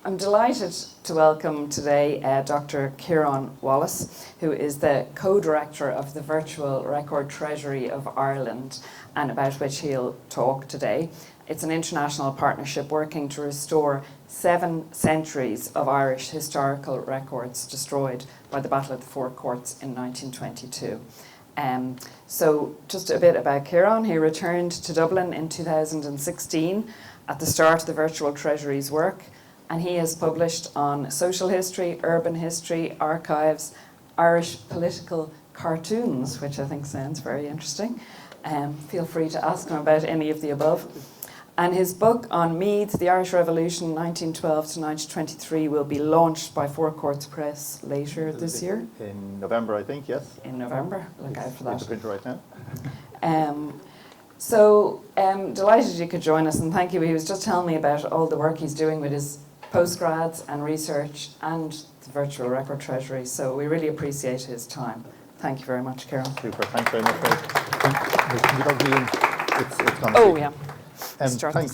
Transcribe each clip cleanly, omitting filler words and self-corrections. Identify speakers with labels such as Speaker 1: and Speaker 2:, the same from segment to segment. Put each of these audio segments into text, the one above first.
Speaker 1: I'm delighted to welcome today Dr. Ciarán Wallace, who is the co-director of the Virtual Treasury of Ireland, and about which he'll talk today. It's an international partnership working to restore 7 centuries of Irish historical records destroyed by the Battle of the Four Courts in 1922. So just a bit about Ciarán. He returned to Dublin in 2016 at the start of the Virtual Treasury's work, and he has published on social history, urban history, archives, Irish political cartoons, which I think sounds very interesting. Feel free to ask him about any of the above. And his book on Meath, the Irish Revolution, 1912 to 1923, will be launched by Four Courts Press later this year.
Speaker 2: In November, I think, yes.
Speaker 1: In November, look out for that.
Speaker 2: It's the printer right now.
Speaker 1: Delighted you could join us, and thank you. He was just telling me about all the work he's doing with his postgrads and research and the Virtual Record Treasury, so we really appreciate his time. Thank you very much, Ciarán.
Speaker 2: Super, thanks very much.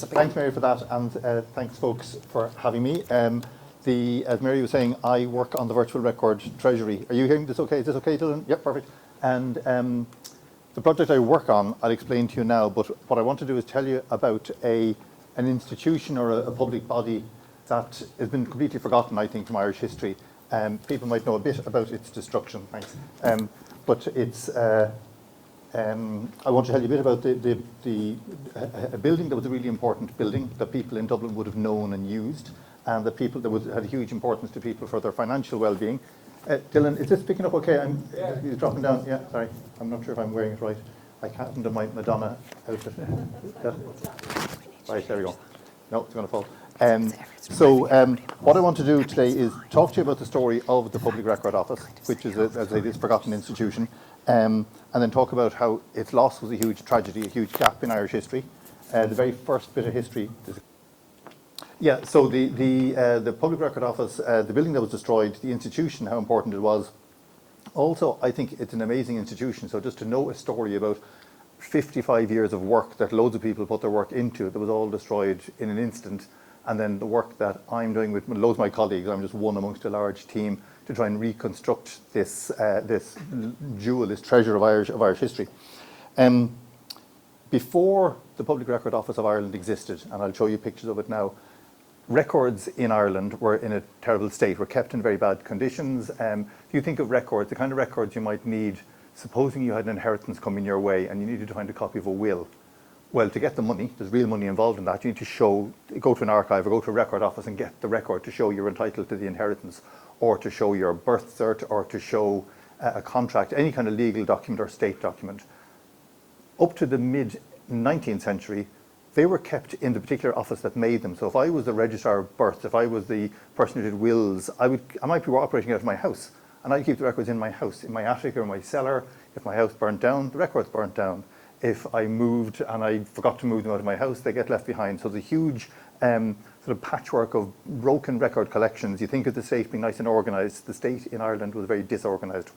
Speaker 2: Thanks, Mary, for that, and thanks, folks, for having me. As Mary was saying, I work on the Virtual Record Treasury. Are you hearing this okay? Is this okay, Dylan? Yep, perfect. And the project I work on, I'll explain to you now, but what I want to do is tell you about an institution or a public body that has been completely forgotten, I think, from Irish history. People might know a bit about its destruction, thanks. But it's, I want to tell you a bit about a building that was a really important building that people in Dublin would have known and used, and that had a huge importance to people for their financial well-being. Dylan, is this picking up okay? He's dropping down. Yeah, sorry. I'm not sure if I'm wearing it right. I can't under my Madonna outfit. Right, there we go. No, it's going to fall. What I want to do today is talk to you about the story of the Public Record Office, which is, as I say, this forgotten institution, and then talk about how its loss was a huge tragedy, a huge gap in Irish history. The very first bit of history. Yeah, so the Public Record Office, the building that was destroyed, the institution, how important it was. Also, I think it's an amazing institution. So just to know a story about 55 years of work that loads of people put their work into, that was all destroyed in an instant. And then the work that I'm doing with loads of my colleagues, I'm just one amongst a large team to try and reconstruct this jewel, this treasure of Irish history. Before the Public Record Office of Ireland existed, and I'll show you pictures of it now, records in Ireland were in a terrible state, were kept in very bad conditions. If you think of records, the kind of records you might need, supposing you had an inheritance coming your way and you needed to find a copy of a will. Well, to get the money, there's real money involved in that. You need to go to an archive or go to a record office and get the record to show you're entitled to the inheritance, or to show your birth cert, or to show a contract, any kind of legal document or state document. Up to the mid-19th century, they were kept in the particular office that made them. So if I was the registrar of birth, if I was the person who did wills, I might be operating out of my house, and I'd keep the records in my house, in my attic or my cellar. If my house burnt down, the records burnt down. If I moved and I forgot to move them out of my house, they get left behind. So the huge sort of patchwork of broken record collections. You think of the state being nice and organised. The state in Ireland was very disorganised.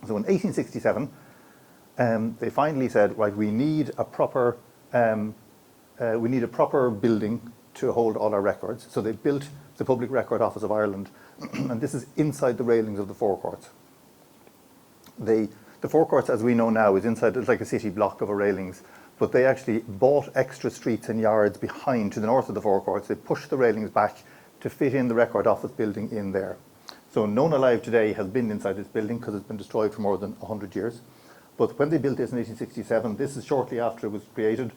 Speaker 2: So in 1867, they finally said, right, we need a proper building to hold all our records. So they built the Public Record Office of Ireland, and this is inside the railings of the Four Courts. The Four Courts, as we know now, is inside, it's like a city block of railings, but they actually bought extra streets and yards behind to the north of the Four Courts. They pushed the railings back to fit in the Record Office building in there. So no one alive today has been inside this building because it's been destroyed for more than 100 years. But when they built this in 1867, this is shortly after it was created.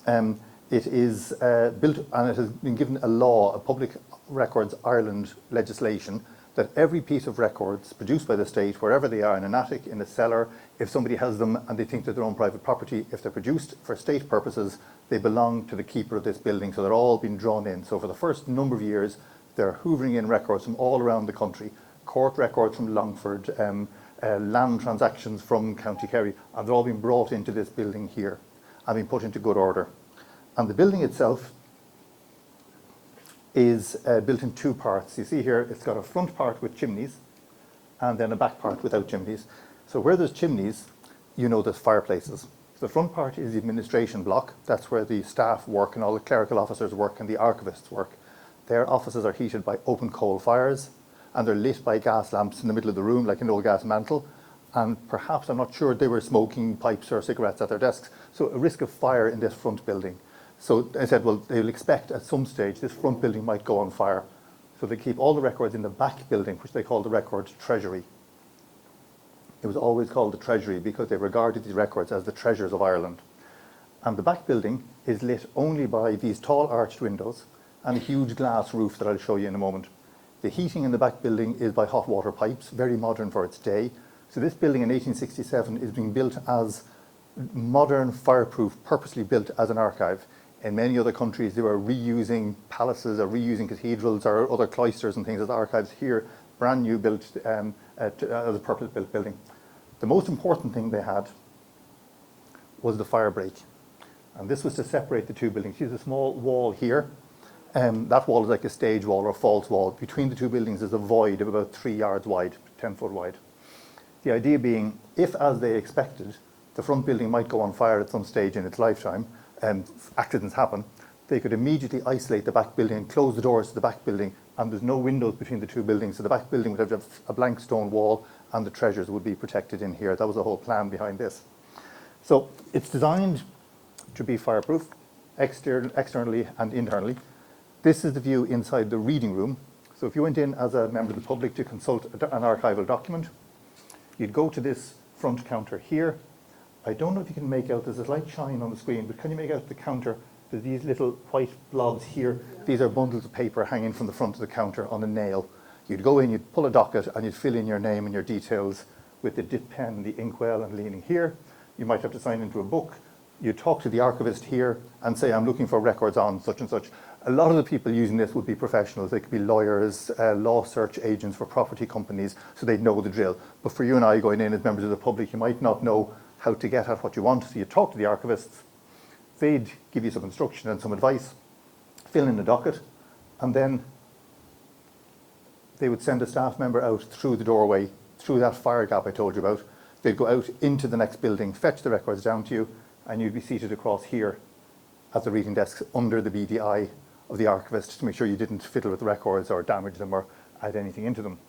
Speaker 2: It is built, and it has been given a law, a Public Records Ireland legislation, that every piece of records produced by the state, wherever they are, in an attic, in a cellar, if somebody has them and they think they're their own private property, if they're produced for state purposes, they belong to the keeper of this building. So they're all being drawn in. So for the first number of years, they're hoovering in records from all around the country, court records from Longford, land transactions from County Kerry, and they're all being brought into this building here and being put into good order. And the building itself is built in 2 parts. You see here, it's got a front part with chimneys and then a back part without chimneys. So where there's chimneys, you know there's fireplaces. The front part is the administration block. That's where the staff work and all the clerical officers work and the archivists work. Their offices are heated by open coal fires, and they're lit by gas lamps in the middle of the room, like an old gas mantle. And perhaps, I'm not sure, they were smoking pipes or cigarettes at their desks. So a risk of fire in this front building. So I said, well, they'll expect at some stage this front building might go on fire. So they keep all the records in the back building, which they call the Record Treasury. It was always called the Treasury because they regarded these records as the treasures of Ireland. And the back building is lit only by these tall arched windows and a huge glass roof that I'll show you in a moment. The heating in the back building is by hot water pipes, very modern for its day. So this building in 1867 is being built as modern, fireproof, purposely built as an archive. In many other countries, they were reusing palaces or reusing cathedrals or other cloisters and things as archives. Here, brand new built as a purpose-built building. The most important thing they had was the fire break. And this was to separate the two buildings. Here's a small wall here. That wall is like a stage wall or a false wall. Between the two buildings is a void of about 3 yards wide, 10 foot wide. The idea being, if as they expected, the front building might go on fire at some stage in its lifetime, accidents happen, they could immediately isolate the back building and close the doors to the back building, and there's no windows between the two buildings, so the back building would have a blank stone wall and the treasures would be protected in here. That was the whole plan behind this. So it's designed to be fireproof, externally and internally. This is the view inside the reading room. So if you went in as a member of the public to consult an archival document, you'd go to this front counter here. I don't know if you can make out, there's a slight shine on the screen, but can you make out the counter? There's these little white blobs here. These are bundles of paper hanging from the front of the counter on a nail. You'd go in, you'd pull a docket, and you'd fill in your name and your details with the dip pen, the inkwell, and leaning here. You might have to sign into a book. You talk to the archivist here and say, I'm looking for records on such and such. A lot of the people using this would be professionals. They could be lawyers, law search agents for property companies, so they'd know the drill. But for you and I going in as members of the public, you might not know how to get at what you want. So you talk to the archivists. They'd give you some instruction and some advice, fill in the docket, and then they would send a staff member out through the doorway, through that fire gap I told you about. They'd go out into the next building, fetch the records down to you, and you'd be seated across here at the reading desk under the BDI of the archivist to make sure you didn't fiddle with the records or damage them or add anything into them.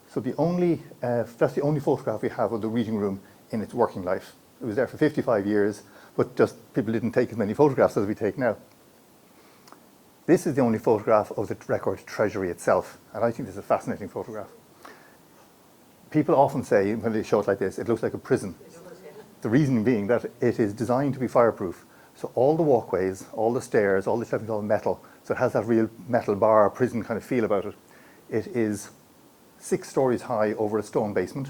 Speaker 2: So that's the only photograph we have of the reading room in its working life. It was there for 55 years, but just people didn't take as many photographs as we take now. This is the only photograph of the record treasury itself, and I think this is a fascinating photograph. People often say, when they show it like this, it looks like a prison. The reason being that it is designed to be fireproof. So all the walkways, all the stairs, all this stuff is all metal. So it has that real metal bar, prison kind of feel about it. It is 6 stories high over a stone basement.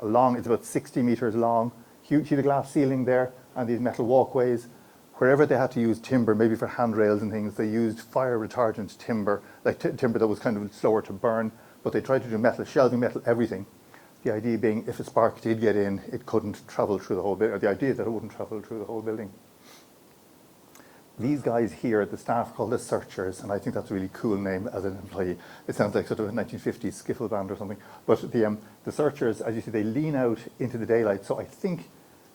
Speaker 2: It's about 60 meters long. Huge sheet of glass ceiling there, and these metal walkways. Wherever they had to use timber, maybe for handrails and things, they used fire retardant timber, like timber that was kind of slower to burn, but they tried to do metal, shelving metal, everything. The idea being, if a spark did get in, it couldn't travel through the whole building, or the idea that it wouldn't travel through the whole building. These guys here, the staff, are called the searchers, and I think that's a really cool name as an employee. It sounds like sort of a 1950s skiffle band or something. But the searchers, as you see, they lean out into the daylight. So I think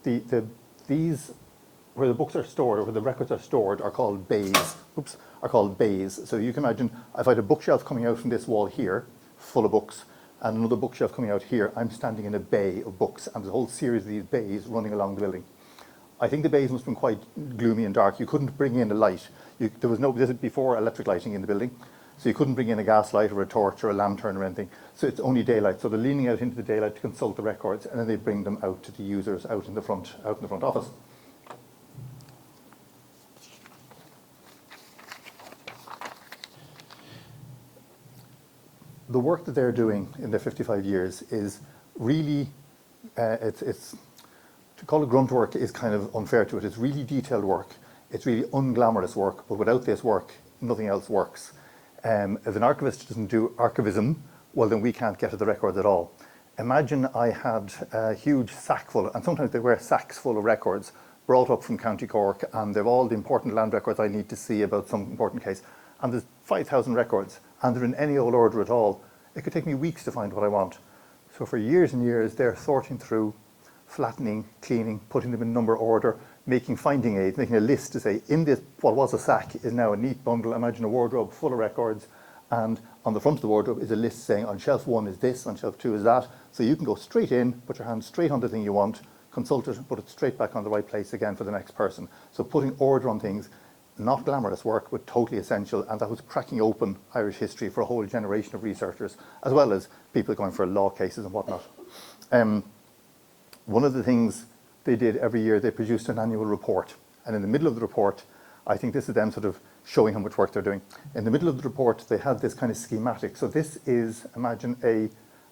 Speaker 2: these, where the books are stored, or where the records are stored, are called bays. Are called bays. So you can imagine, if I had a bookshelf coming out from this wall here, full of books, and another bookshelf coming out here, I'm standing in a bay of books, and there's a whole series of these bays running along the building. I think the bays must have been quite gloomy and dark. You couldn't bring in a light. This was before electric lighting in the building, so you couldn't bring in a gas light or a torch or a lantern or anything. So it's only daylight. So they're leaning out into the daylight to consult the records, and then they bring them out to the users out in the front office. The work that they're doing in their 55 years is really, to call it grunt work is kind of unfair to it. It's really detailed work. It's really unglamorous work, but without this work, nothing else works. If an archivist doesn't do archivism, well, then we can't get at the records at all. Imagine I had a huge sack full, and sometimes they wear sacks full of records brought up from County Cork, and they've all the important land records I need to see about some important case. And there's 5,000 records, and they're in any old order at all. It could take me weeks to find what I want. So for years and years, they're sorting through, flattening, cleaning, putting them in number order, finding aids, making a list to say, in this, what was a sack is now a neat bundle. Imagine a wardrobe full of records, and on the front of the wardrobe is a list saying, on shelf 1 is this, on shelf 2 is that. So you can go straight in, put your hand straight on the thing you want, consult it, and put it straight back on the right place again for the next person. So putting order on things, not glamorous work, but totally essential, and that was cracking open Irish history for a whole generation of researchers, as well as people going for law cases and whatnot. One of the things they did every year, they produced an annual report. And in the middle of the report, I think this is them sort of showing how much work they're doing. In the middle of the report, they had this kind of schematic. So this is, imagine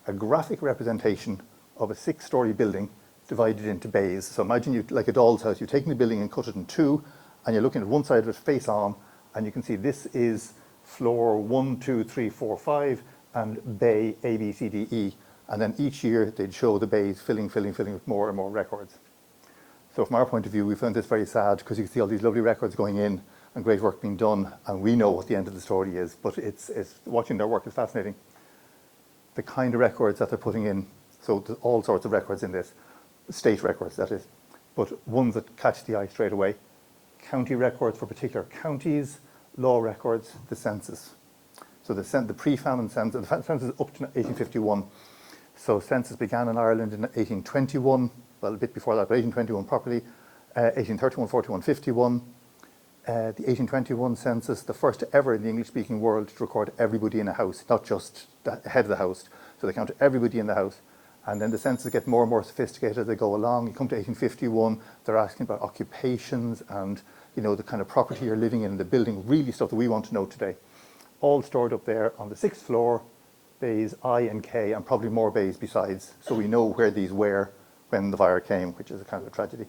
Speaker 2: a graphic representation of a 6-story building divided into bays. So imagine you, like a doll's house, you've taken the building and cut it in 2, and you're looking at one side of it face on, and you can see this is floor 1, 2, 3, 4, 5, and bay A, B, C, D, E. And then each year they'd show the bays filling with more and more records. So from our point of view, we found this very sad because you can see all these lovely records going in and great work being done, and we know what the end of the story is, but it's watching their work is fascinating. The kind of records that they're putting in, so there's all sorts of records in this, state records that is, but ones that catch the eye straight away. County records for particular counties, law records, the census. So the pre-famine census, the census up to 1851. So census began in Ireland in 1821, well, a bit before that, but 1821 properly, 1831, 41, 51. The 1821 census, the first ever in the English-speaking world to record everybody in a house, not just the head of the house. So they counted everybody in the house. And then the census get more and more sophisticated as they go along. You come to 1851, they're asking about occupations and, you know, the kind of property you're living in the building, really stuff that we want to know today. All stored up there on the 6th floor, bays I and K, and probably more bays besides, so we know where these were when the fire came, which is a kind of a tragedy.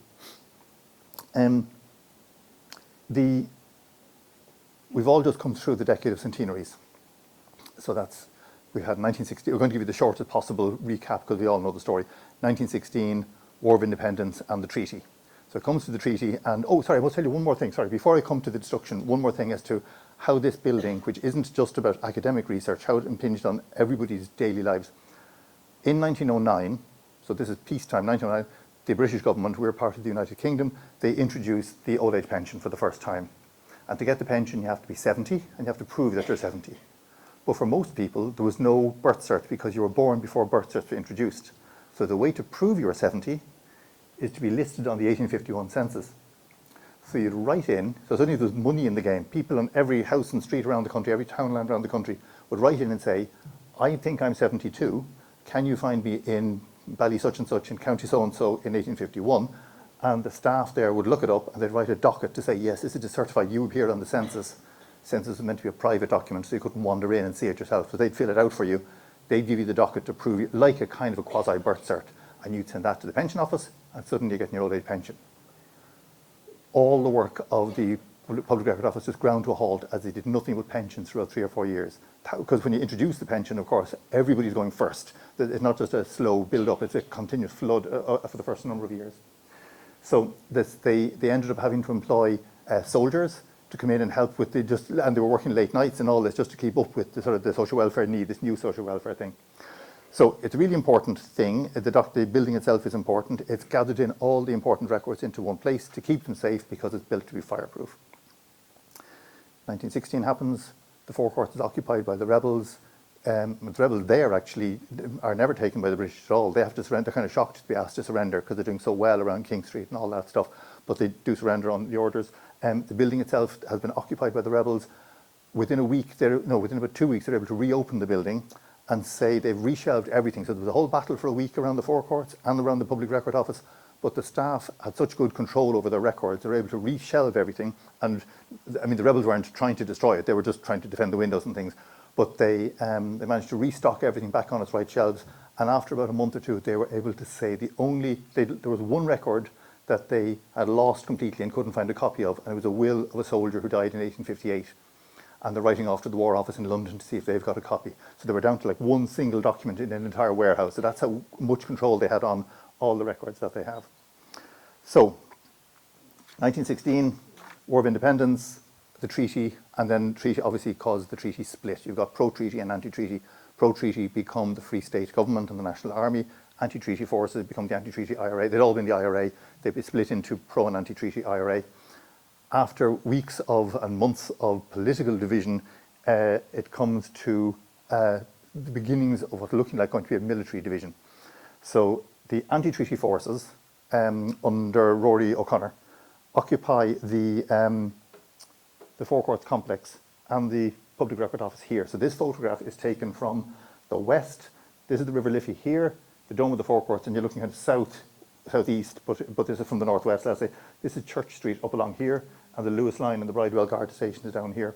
Speaker 2: We've all just come through the decade of centenaries. So we had 1960, we're going to give you the shortest possible recap because we all know the story. 1916, War of Independence and the Treaty. So it comes to the treaty, and I must tell you one more thing, before I come to the destruction, one more thing as to how this building, which isn't just about academic research, how it impinged on everybody's daily lives. In 1909, so this is peacetime, 1909, the British government, we're part of the United Kingdom, they introduced the old age pension for the first time. And to get the pension, you have to be 70, and you have to prove that you're 70. But for most people, there was no birth cert because you were born before birth certs were introduced. So the way to prove you were 70 is to be listed on the 1851 census. So you'd write in, so suddenly there's money in the game. People on every house and street around the country, every townland around the country would write in and say, I think I'm 72, can you find me in Bally such and such in county so-and-so in 1851? And the staff there would look it up and they'd write a docket to say, yes, this is to certify you appeared on the census. Census was meant to be a private document, so you couldn't wander in and see it yourself. So they'd fill it out for you. They'd give you the docket to prove you, like a kind of a quasi-birth cert. And you'd send that to the pension office, and suddenly you're getting your old age pension. All the work of the Public Record Office just ground to a halt as they did nothing but pensions throughout 3 or 4 years. Because when you introduce the pension, of course, everybody's going first. It's not just a slow build-up, it's a continuous flood for the first number of years. So they ended up having to employ soldiers to come in and help with and they were working late nights and all this just to keep up with the sort of the social welfare need, this new social welfare thing. So it's a really important thing. The building itself is important. It's gathered in all the important records into one place to keep them safe because it's built to be fireproof. 1916 happens. The forecourt is occupied by the rebels. The rebels there actually are never taken by the British at all. They have to surrender. They're kind of shocked to be asked to surrender because they're doing so well around King Street and all that stuff. But they do surrender on the orders. The building itself has been occupied by the rebels. Within about 2 weeks, they're able to reopen the building and say they've reshelved everything. So there was a whole battle for a week around the forecourts and around the Public Record Office. But the staff had such good control over their records, they were able to reshelve everything. And I mean, the rebels weren't trying to destroy it, they were just trying to defend the windows and things. But they managed to restock everything back on its right shelves. And after about a month or two, they were able to say there was one record that they had lost completely and couldn't find a copy of, and it was a will of a soldier who died in 1858. And they're writing off to the War Office in London to see if they've got a copy. So they were down to like one single document in an entire warehouse. So that's how much control they had on all the records that they have. So, 1916, War of Independence, the treaty, and then treaty obviously caused the treaty split. You've got pro-treaty and anti-treaty. Pro-treaty become the Free State government and the National Army, anti-treaty forces become the anti-treaty IRA. They'd all been the IRA. They'd be split into pro and anti-treaty IRA. After weeks of and months of political division, it comes to the beginnings of what's looking like going to be a military division. So the anti-treaty forces under Rory O'Connor occupy the Four Courts complex and the Public Record Office here. So this photograph is taken from the west. This is the River Liffey here, the dome of the Four Courts, and you're looking at southeast, but this is from the northwest. Let's say this is Church Street up along here, and the Lewis line and the Bridewell Guard Station is down here,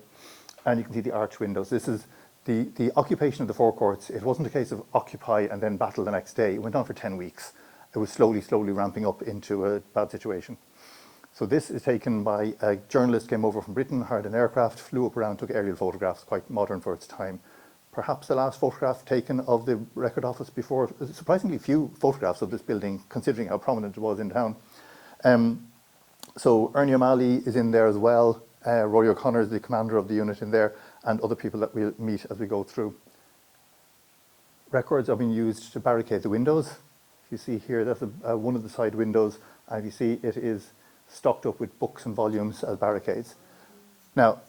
Speaker 2: and you can see the arch windows. This is the occupation of the Four Courts. It wasn't a case of occupy and then battle the next day. It went on for 10 weeks. It was slowly ramping up into a bad situation. So this is taken by a journalist, came over from Britain, hired an aircraft, flew up around, took aerial photographs, quite modern for its time. Perhaps the last photograph taken of the record office before, surprisingly few photographs of this building, considering how prominent it was in town. So Ernie O'Malley is in there as well. Rory O'Connor is the commander of the unit in there, and other people that we'll meet as we go through. Records are being used to barricade the windows. If you see here, that's one of the side windows, and you see it is stocked up with books and volumes as barricades. Now,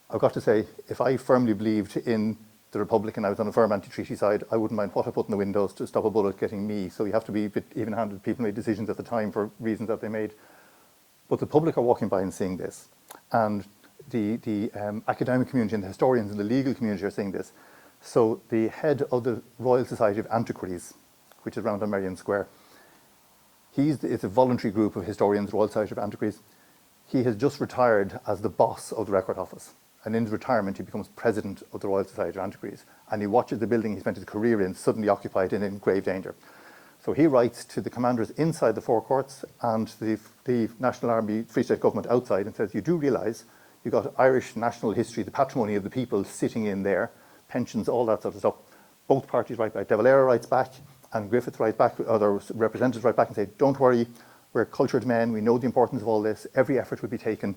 Speaker 2: I've got to say, if I firmly believed in the Republic and I was on a firm anti-treaty side, I wouldn't mind what I put in the windows to stop a bullet getting me. So you have to be a bit even-handed. People made decisions at the time for reasons that they made. But the public are walking by and seeing this. And the academic community and the historians and the legal community are seeing this. So the head of the Royal Society of Antiquaries, which is around on Merrion Square, it's a voluntary group of historians, Royal Society of Antiquaries. He has just retired as the boss of the Record Office. And in his retirement, he becomes president of the Royal Society of Antiquaries. And he watches the building he spent his career in suddenly occupied and in grave danger. So he writes to the commanders inside the Four Courts and the National Army Free State government outside and says, you do realise you've got Irish national history, the patrimony of the people sitting in there, pensions, all that sort of stuff. Both parties write back. De Valera writes back and Griffith writes back, other representatives write back and say, don't worry, we're cultured men, we know the importance of all this, every effort will be taken,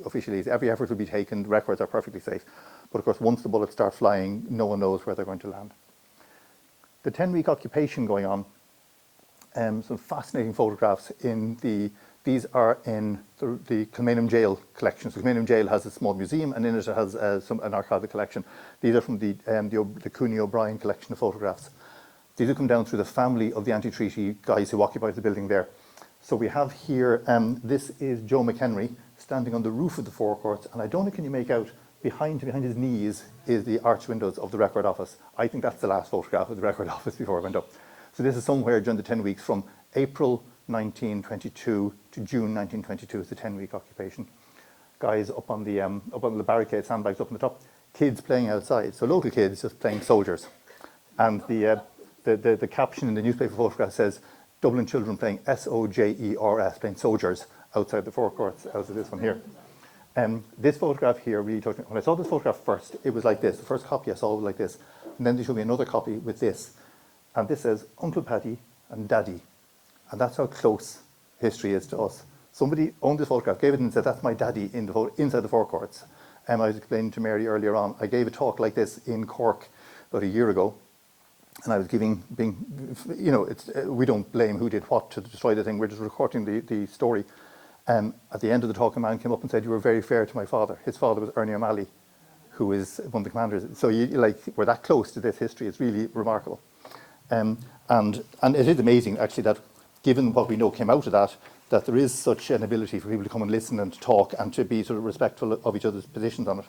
Speaker 2: officially, every effort will be taken, the records are perfectly safe. But of course, once the bullets start flying, no one knows where they're going to land. The 10-week occupation going on, some fascinating photographs these are in the Kilmainham Jail collection. So Kilmainham Jail has a small museum, and in it has an archival collection. These are from the Cooney O'Brien collection of photographs. These have come down through the family of the anti-treaty guys who occupied the building there. So we have here, this is Joe McHenry standing on the roof of the Four Courts, and I don't know, can you make out, behind his knees is the arch windows of the Record Office. I think that's the last photograph of the Record Office before it went up. So this is somewhere during the 10 weeks from April 1922 to June 1922. It's a 10-week occupation. Guys up on the barricade, sandbags up on the top. Kids playing outside. So local kids just playing soldiers. And the caption in the newspaper photograph says, Dublin children playing SOJERS, playing soldiers outside the Four Courts, as it is one here. This photograph here really touched me. When I saw this photograph first, it was like this. The first copy I saw was like this. And then they showed me another copy with this. And this says Uncle Paddy and Daddy. And that's how close history is to us. Somebody owned this photograph, gave it and said, that's my daddy inside the Four Courts. I was explaining to Mary earlier on, I gave a talk like this in Cork about a year ago. And I was we don't blame who did what to destroy the thing, we're just recording the story. At the end of the talk, a man came up and said, you were very fair to my father. His father was Ernie O'Malley, who is one of the commanders. So we're that close to this history, it's really remarkable. And it is amazing, actually, that given what we know came out of that there is such an ability for people to come and listen and to talk and to be sort of respectful of each other's positions on it.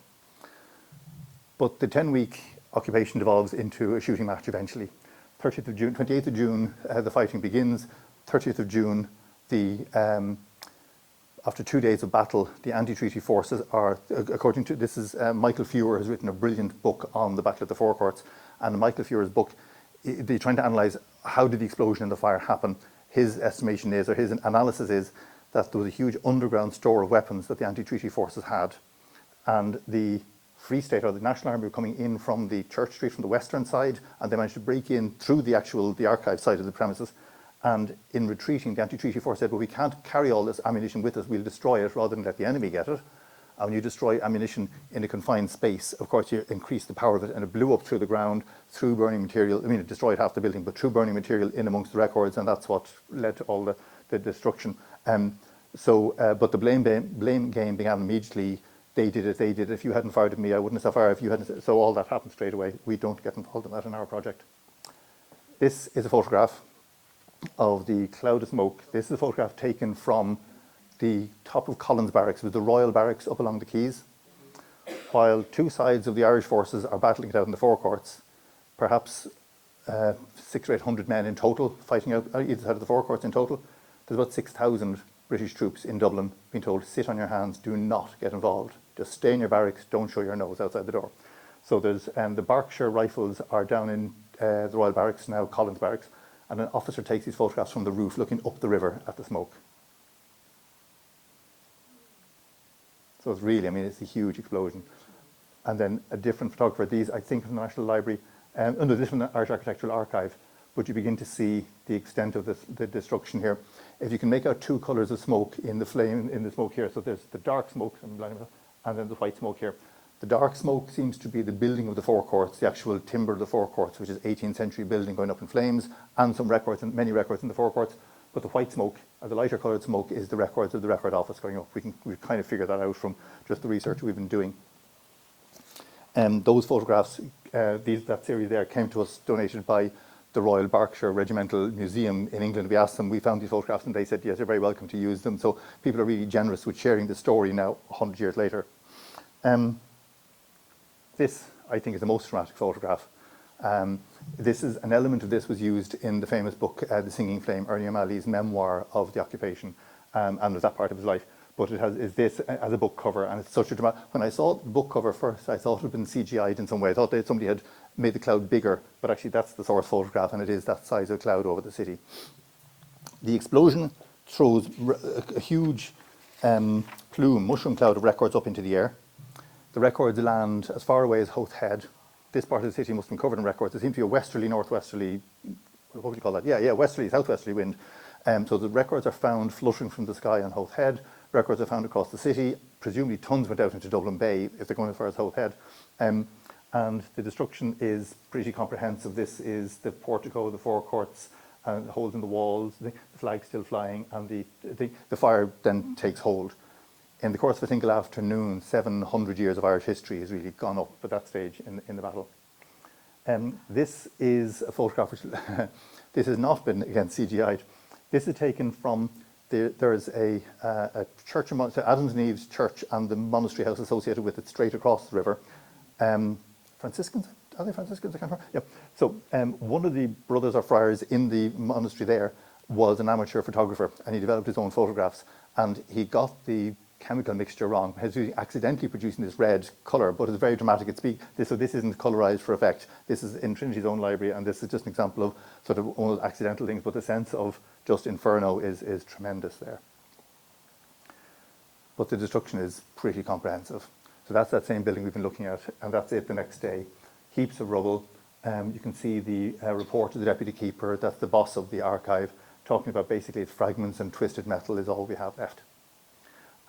Speaker 2: But the 10-week occupation devolves into a shooting match eventually. 30th of June, 28th of June, the fighting begins. 30th of June, after 2 days of battle, the anti-treaty forces are, according to, this is Michael Fewer has written a brilliant book on the Battle of the Four Courts, and in Michael Fewer's book, they're trying to analyse how did the explosion and the fire happen. His estimation is, or his analysis is, that there was a huge underground store of weapons that the anti-treaty forces had, and the Free State or the National Army were coming in from the Church Street from the western side, and they managed to break in through the archive side of the premises. And in retreating, the anti-treaty force said, well, we can't carry all this ammunition with us, we'll destroy it rather than let the enemy get it. And when you destroy ammunition in a confined space, of course, you increase the power of it, and it blew up through the ground, through burning material. I mean, it destroyed half the building, but through burning material in amongst the records, and that's what led to all the destruction. But the blame game began immediately. They did it. If you hadn't fired at me, I wouldn't have fired. If you hadn't, so all that happened straight away. We don't get involved in that in our project. This is a photograph of the cloud of smoke. This is a photograph taken from the top of Collins Barracks, with the Royal Barracks up along the quays, while two sides of the Irish forces are battling it out in the forecourts. Perhaps 600 or 800 men in total fighting out either side of the forecourts in total. There's about 6,000 British troops in Dublin being told, sit on your hands, do not get involved. Just stay in your barracks, don't show your nose outside the door. So there's the Berkshire Rifles are down in the Royal Barracks, now Collins Barracks, and an officer takes these photographs from the roof looking up the river at the smoke. So it's really, I mean, it's a huge explosion. And then a different photographer, these I think from the National Library, under this from the Irish Architectural Archive, but you begin to see the extent of the destruction here. If you can make out two colours of smoke in the flame, in the smoke here, so there's the dark smoke, and then the white smoke here. The dark smoke seems to be the building of the forecourts, the actual timber of the forecourts, which is 18th century building going up in flames, and some records, and many records in the forecourts. But the white smoke, or the lighter coloured smoke, is the records of the record office going up. We've kind of figured that out from just the research we've been doing. Those photographs, that series there, came to us donated by the Royal Berkshire Regimental Museum in England. We asked them, we found these photographs, and they said, yes, you're very welcome to use them. So people are really generous with sharing the story now, 100 years later. This, I think, is the most dramatic photograph. This is an element of this was used in the famous book, The Singing Flame, Ernie O'Malley's memoir of the occupation, and of that part of his life. But it is this as a book cover, and it's such a dramatic. When I saw the book cover first, I thought it had been CGI'd in some way. I thought that somebody had made the cloud bigger, but actually that's the source photograph, and it is that size of cloud over the city. The explosion throws a huge mushroom cloud of records up into the air. The records land as far away as Howth Head. This part of the city must have been covered in records. There seems to be a westerly, northwesterly, what would you call that? Yeah, westerly, southwesterly wind. So the records are found fluttering from the sky on Howth Head. Records are found across the city. Presumably tons went out into Dublin Bay if they're going as far as Howth Head. And the destruction is pretty comprehensive. This is the portico, the forecourts, and holes in the walls, the flag still flying, and the fire then takes hold. In the course of a single afternoon, 700 years of Irish history has really gone up at that stage in the battle. This is a photograph which this has not been, again, CGI'd. This is taken from, there's a church, Adams and Eve's church, and the monastery house associated with it straight across the river. Franciscans? Are they Franciscans? I can't remember. Yeah. So one of the brothers or friars in the monastery there was an amateur photographer, and he developed his own photographs, and he got the chemical mixture wrong. He's accidentally producing this red colour, but it's very dramatic. So this isn't colorized for effect. This is in Trinity's own library, and this is just an example of sort of all accidental things, but the sense of just inferno is tremendous there. But the destruction is pretty comprehensive. So that's that same building we've been looking at, and that's it the next day. Heaps of rubble. You can see the report of the deputy keeper, that's the boss of the archive, talking about basically its fragments and twisted metal is all we have left.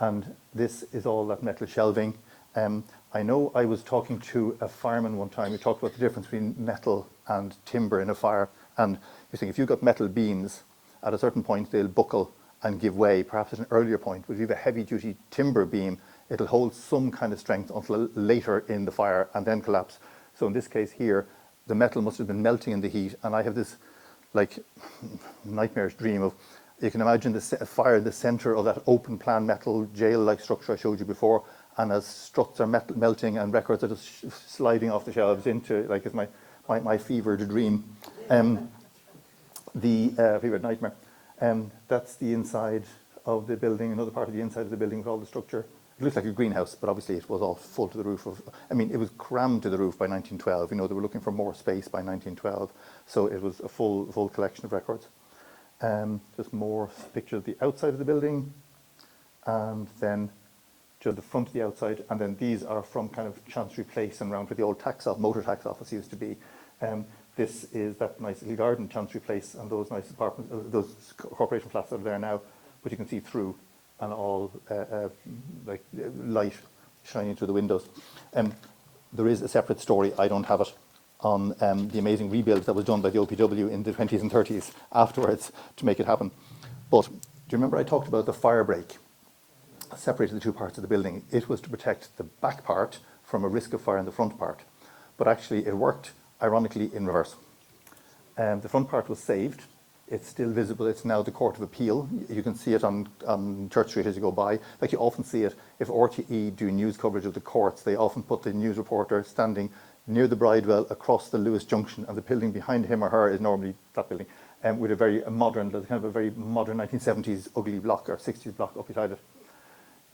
Speaker 2: And this is all that metal shelving. I know I was talking to a fireman one time who talked about the difference between metal and timber in a fire. And you're saying if you've got metal beams, at a certain point they'll buckle and give way, perhaps at an earlier point. But if you have a heavy-duty timber beam, it'll hold some kind of strength until later in the fire and then collapse. So in this case here, the metal must have been melting in the heat. And I have this like nightmarish dream of, you can imagine the fire in the centre of that open plan metal jail-like structure I showed you before, and as struts are melting and records are just sliding off the shelves into, like it's my fevered dream, fevered nightmare. That's the inside of the building, another part of the inside of the building with all the structure. It looks like a greenhouse, but obviously it was all full to the roof of, it was crammed to the roof by 1912. They were looking for more space by 1912. So it was a full collection of records. Just more pictures of the outside of the building, and then just the front of the outside, and then these are from kind of Chancery Place and around where the old motor tax office used to be. This is that nice little garden, Chancery Place, and those nice apartments, those corporation flats that are there now, but you can see through, and all like light shining through the windows. There is a separate story, I don't have it, on the amazing rebuild that was done by the OPW in the 20s and 30s afterwards to make it happen. But do you remember I talked about the fire break? Separated the two parts of the building. It was to protect the back part from a risk of fire in the front part. But actually it worked, ironically, in reverse. The front part was saved. It's still visible. It's now the Court of Appeal. You can see it on Church Street as you go by. Like you often see it, if RTE do news coverage of the courts, they often put the news reporter standing near the Bridewell across the Lewis Junction, and the building behind him or her is normally that building, with a very modern, kind of a very modern 1970s ugly block or 60s block up beside it.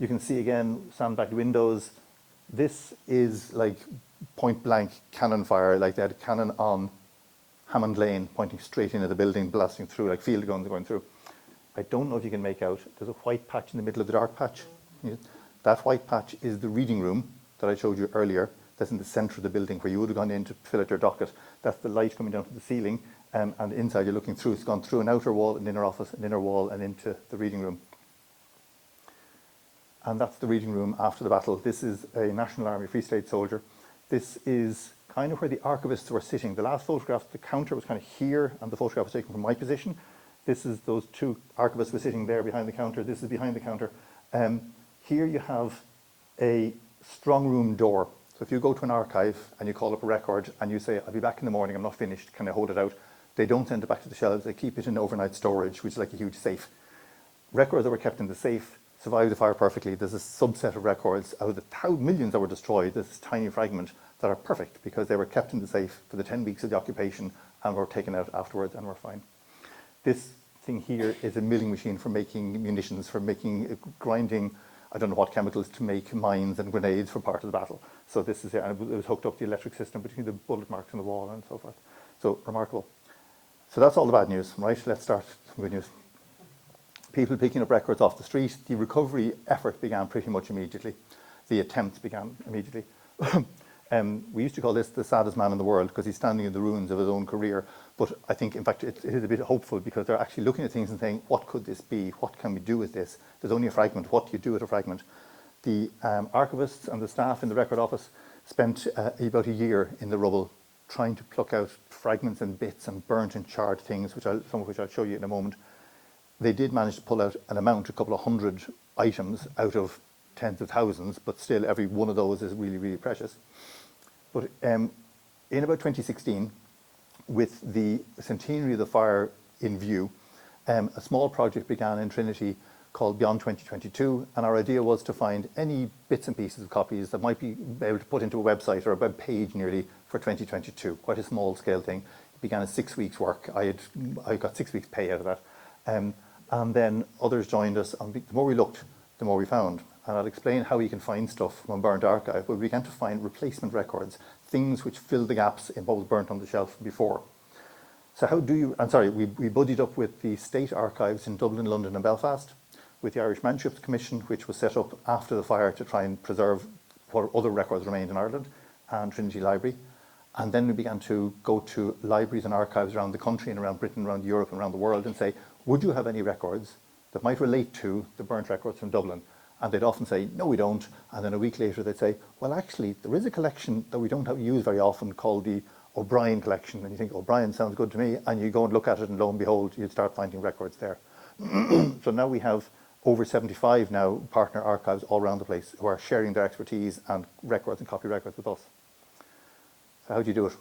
Speaker 2: You can see again sandbagged windows. This is like point blank cannon fire, like they had a cannon on Hammond Lane pointing straight into the building, blasting through, like field guns going through. I don't know if you can make out, there's a white patch in the middle of the dark patch. That white patch is the reading room that I showed you earlier. That's in the centre of the building where you would have gone in to fill out your docket. That's the light coming down to the ceiling, and inside you're looking through. It's gone through an outer wall, an inner office, an inner wall, and into the reading room. And that's the reading room after the battle. This is a National Army Free State soldier. This is kind of where the archivists were sitting. The last photograph, the counter was kind of here, and the photograph was taken from my position. This is those two archivists were sitting there behind the counter. This is behind the counter. Here you have a strong room door. So if you go to an archive and you call up a record and you say, I'll be back in the morning, I'm not finished, can I hold it out? They don't send it back to the shelves. They keep it in overnight storage, which is like a huge safe. Records that were kept in the safe survived the fire perfectly. There's a subset of records out of the millions that were destroyed, this tiny fragment, that are perfect because they were kept in the safe for the 10 weeks of the occupation and were taken out afterwards and were fine. This thing here is a milling machine for making munitions, for making, grinding, I don't know what chemicals, to make mines and grenades for part of the battle. So this is it, and it was hooked up to the electric system between the bullet marks on the wall and so forth. So remarkable. So that's all the bad news, right? Let's start some good news. People picking up records off the street. The recovery effort began pretty much immediately. The attempts began immediately. We used to call this the saddest man in the world because he's standing in the ruins of his own career. But I think, in fact, it is a bit hopeful because they're actually looking at things and saying, what could this be? What can we do with this? There's only a fragment. What do you do with a fragment? The archivists and the staff in the record office spent about a year in the rubble trying to pluck out fragments and bits and burnt and charred things, some of which I'll show you in a moment. They did manage to pull out an amount, a couple of hundred items out of tens of thousands, but still every one of those is really, really precious. But in about 2016, with the centenary of the fire in view, a small project began in Trinity called Beyond 2022, and our idea was to find any bits and pieces of copies that might be able to put into a website or a web page nearly for 2022, quite a small scale thing. It began as 6 weeks work. I got 6 weeks pay out of that. And then others joined us, and the more we looked, the more we found. And I'll explain how you can find stuff from a burnt archive, but we began to find replacement records, things which fill the gaps in what was burnt on the shelf before. So how do you, we buddied up with the state archives in Dublin, London and Belfast, with the Irish Manuscripts Commission, which was set up after the fire to try and preserve what other records remained in Ireland, and Trinity Library. And then we began to go to libraries and archives around the country and around Britain, around Europe and around the world and say, would you have any records that might relate to the burnt records from Dublin? And they'd often say, no, we don't. And then a week later they'd say, well, actually, there is a collection that we don't use very often called the O'Brien collection. And you think, O'Brien sounds good to me. And you go and look at it and lo and behold, you'd start finding records there. So now we have over 75 now partner archives all around the place who are sharing their expertise and records and copy records with us. So how do you do it?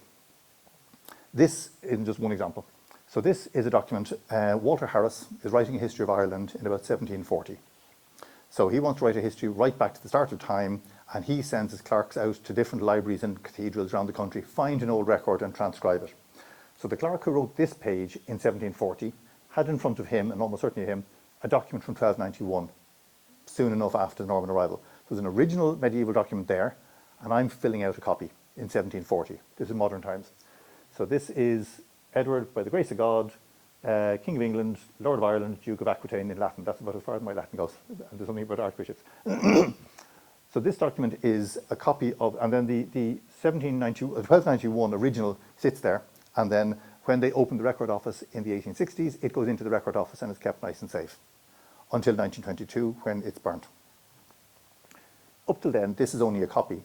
Speaker 2: This is just one example. So this is a document. Walter Harris is writing a history of Ireland in about 1740. So he wants to write a history right back to the start of time, and he sends his clerks out to different libraries and cathedrals around the country, find an old record and transcribe it. So the clerk who wrote this page in 1740 had in front of him, and almost certainly him, a document from 1291, soon enough after the Norman arrival. So there's an original medieval document there, and I'm filling out a copy in 1740. This is modern times. So this is Edward, by the grace of God, King of England, Lord of Ireland, Duke of Aquitaine in Latin. That's about as far as my Latin goes. And there's something about archbishops. So this document is a copy of, and then the 1291 original sits there, and then when they open the record office in the 1860s, it goes into the record office and is kept nice and safe until 1922 when it's burnt. up till then, this is only a copy.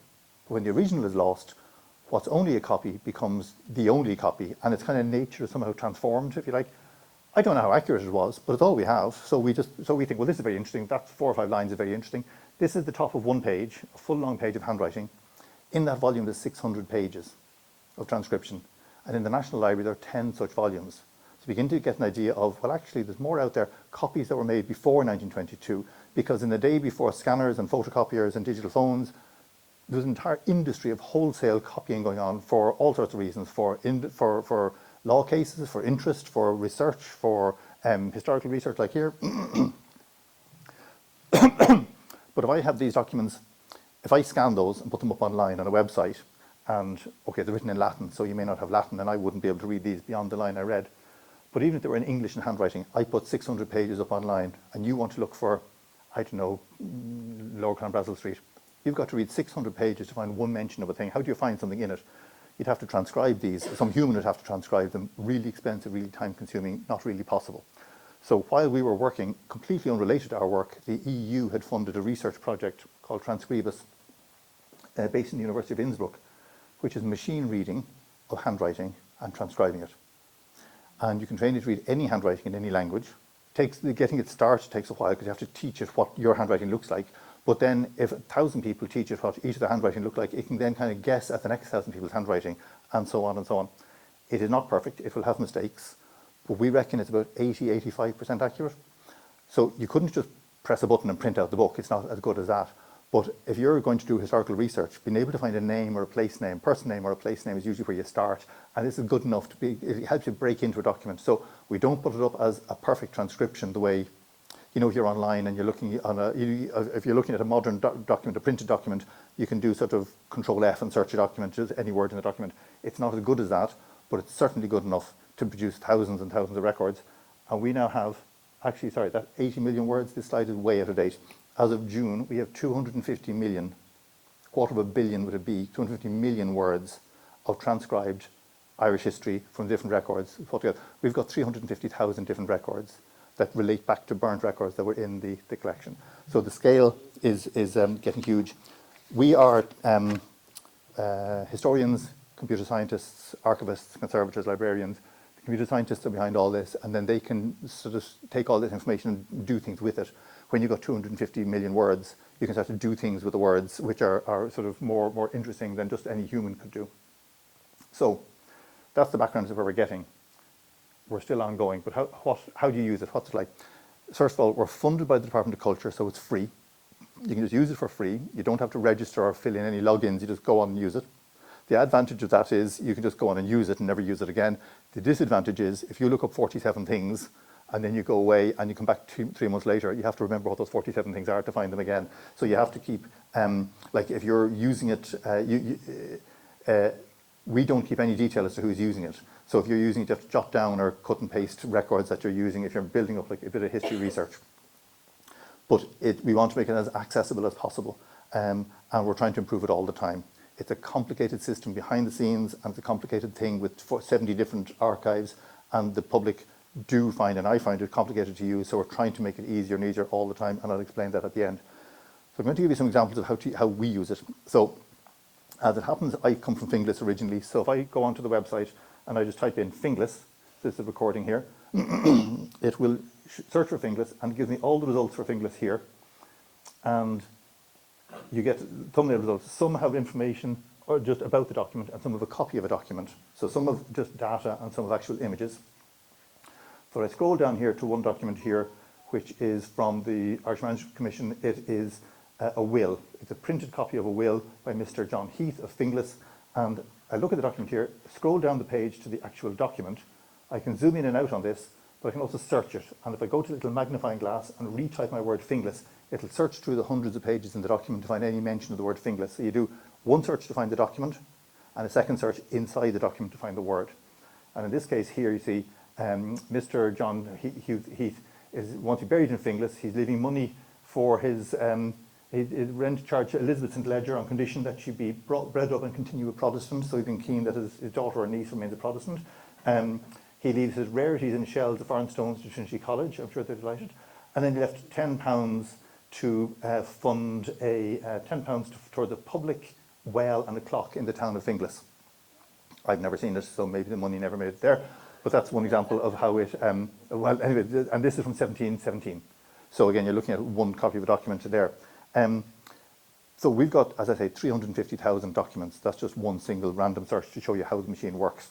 Speaker 2: But when the original is lost, what's only a copy becomes the only copy, and its kind of nature is somehow transformed, if you like. I don't know how accurate it was, but it's all we have. So we think, well, this is very interesting. That 4 or 5 lines is very interesting. This is the top of one page, a full long page of handwriting. In that volume, there's 600 pages of transcription. And in the National Library, there are 10 such volumes. So you begin to get an idea of, well, actually, there's more out there, copies that were made before 1922, because in the day before scanners and photocopiers and digital phones, there was an entire industry of wholesale copying going on for all sorts of reasons, for law cases, for interest, for research, for historical research like here. But if I have these documents, if I scan those and put them up online on a website, and okay, they're written in Latin, so you may not have Latin, and I wouldn't be able to read these beyond the line I read. But even if they were in English and handwriting, I put 600 pages up online, and you want to look for, I don't know, Lower Clonbrassil Street. You've got to read 600 pages to find one mention of a thing. How do you find something in it? You'd have to transcribe these. Some human would have to transcribe them. Really expensive, really time-consuming, not really possible. So while we were working, completely unrelated to our work, the EU had funded a research project called Transcribus, based in the University of Innsbruck, which is machine reading of handwriting and transcribing it. And you can train it to read any handwriting in any language. Getting it started takes a while because you have to teach it what your handwriting looks like. But then if 1,000 people teach it what each of their handwriting look like, it can then kind of guess at the next 1,000 people's handwriting, and so on and so on. It is not perfect. It will have mistakes. But we reckon it's about 80–85% accurate. So you couldn't just press a button and print out the book. It's not as good as that. But if you're going to do historical research, being able to find a name or a place name, person name or a place name is usually where you start. And this is good enough it helps you break into a document. So we don't put it up as a perfect transcription the way, you know, if you're online and you're looking on if you're looking at a modern document, a printed document, you can do sort of Control F and search a document, just any word in the document. It's not as good as that, but it's certainly good enough to produce thousands and thousands of records. And we now have, actually, sorry, that 80 million words, this slide is way out of date. As of June, we have 250 million, quarter of a billion would it be, 250 million words of transcribed Irish history from different records. We've got 350,000 different records that relate back to burnt records that were in the collection. So the scale is getting huge. We are historians, computer scientists, archivists, conservators, librarians. The computer scientists are behind all this, and then they can sort of take all this information and do things with it. When you've got 250 million words, you can start to do things with the words which are sort of more interesting than just any human could do. So that's the background of where we're getting. We're still ongoing, but how do you use it? What's it like? First of all, we're funded by the Department of Culture, so it's free. You can just use it for free. You don't have to register or fill in any logins. You just go on and use it. The advantage of that is you can just go on and use it and never use it again. The disadvantage is if you look up 47 things and then you go away and you come back 3 months later, you have to remember what those 47 things are to find them again. So you have to keep, like if you're using it, we don't keep any detail as to who's using it. So if you're using it, you have to jot down or cut and paste records that you're using if you're building up like a bit of history research. But we want to make it as accessible as possible, and we're trying to improve it all the time. It's a complicated system behind the scenes, and it's a complicated thing with 70 different archives, and the public do find, and I find it complicated to use, so we're trying to make it easier and easier all the time, and I'll explain that at the end. So I'm going to give you some examples of how we use it. So as it happens, I come from Finglas originally, so if I go onto the website and I just type in Finglas, this is the recording here, it will search for Finglas and give me all the results for Finglas here, and you get thumbnail results. Some have information or just about the document, and some have a copy of a document. So some have just data and some have actual images. So I scroll down here to one document here, which is from the Irish Management Commission. It is a will. It's a printed copy of a will by Mr. John Heath of Finglas. And I look at the document here, scroll down the page to the actual document. I can zoom in and out on this, but I can also search it. And if I go to the little magnifying glass and retype my word Finglas, it'll search through the hundreds of pages in the document to find any mention of the word Finglas. So you do one search to find the document and a second search inside the document to find the word. And in this case here, you see Mr. John Heath wants to be buried in Finglas. He's leaving money for his rent charge to Elizabeth St. Ledger on condition that she be bred up and continue a Protestant. So he's been keen that his daughter or niece remains a Protestant. He leaves his rarities and shells of foreign stones to Trinity College. I'm sure they're delighted. And then he left £10 to fund a £10 toward the public well and a clock in the town of Finglas. I've never seen it, so maybe the money never made it there. But that's one example of how it, well, anyway, and this is from 1717. So again, you're looking at one copy of a document there. So we've got, as I say, 350,000 documents. That's just one single random search to show you how the machine works.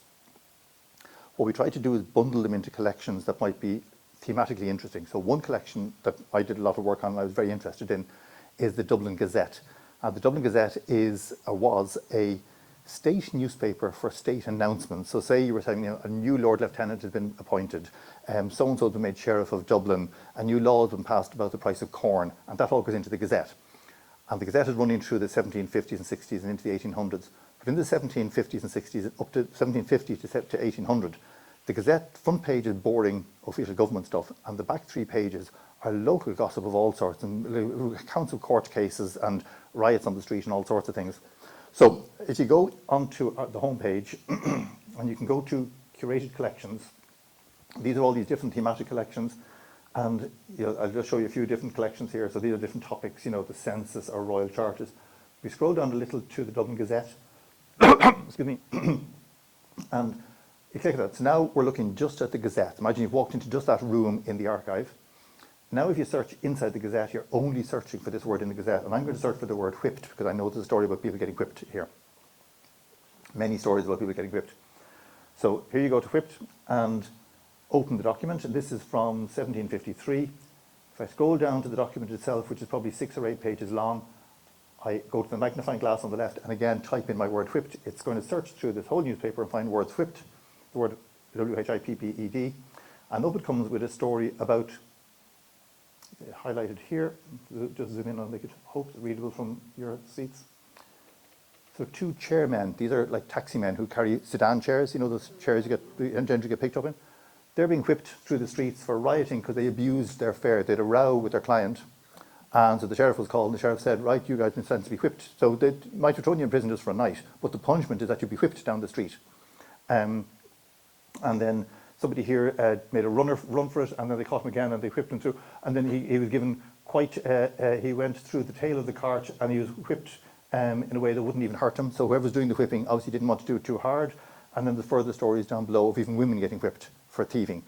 Speaker 2: What we try to do is bundle them into collections that might be thematically interesting. So one collection that I did a lot of work on and I was very interested in is the Dublin Gazette. The Dublin Gazette is, or was, a state newspaper for state announcements. So say you were saying, a new Lord Lieutenant has been appointed, so-and-so has been made Sheriff of Dublin, a new law has been passed about the price of corn, and that all goes into the Gazette. And the Gazette is running through the 1750s and 60s and into the 1800s. But in the 1750s and 60s, up to 1750 to 1800, the Gazette front page is boring official government stuff, and the back 3 pages are local gossip of all sorts, and accounts of court cases and riots on the street and all sorts of things. So if you go onto the home page, and you can go to curated collections, these are all these different thematic collections, and I'll just show you a few different collections here. So these are different topics, the census or royal charters. We scroll down a little to the Dublin Gazette, excuse me, and you click that. So now we're looking just at the Gazette. Imagine you've walked into just that room in the archive. Now if you search inside the Gazette, you're only searching for this word in the Gazette. And I'm going to search for the word whipped, because I know there's a story about people getting whipped here. Many stories about people getting whipped. So here you go to whipped and open the document. And this is from 1753. If I scroll down to the document itself, which is probably 6 or 8 pages long, I go to the magnifying glass on the left and again type in my word whipped. It's going to search through this whole newspaper and find words whipped, the word W-H-I-P-P-E-D. And up it comes with a story about, highlighted here, just zoom in and make it hopefully readable from your seats. So 2 chairmen, these are like taxi men who carry sedan chairs, those chairs generally get picked up in. They're being whipped through the streets for rioting because they abused their fare. They had a row with their client, and so the sheriff was called, and the sheriff said, right, you guys have been sentenced to be whipped. So they might have thrown you in prison just for a night, but the punishment is that you'll be whipped down the street. And then somebody here made a run for it, and then they caught him again, and they whipped him through. And then he was given quite, he went through the tail of the cart, and he was whipped in a way that wouldn't even hurt him. So whoever was doing the whipping obviously didn't want to do it too hard. And then the further stories down below of even women getting whipped for thieving.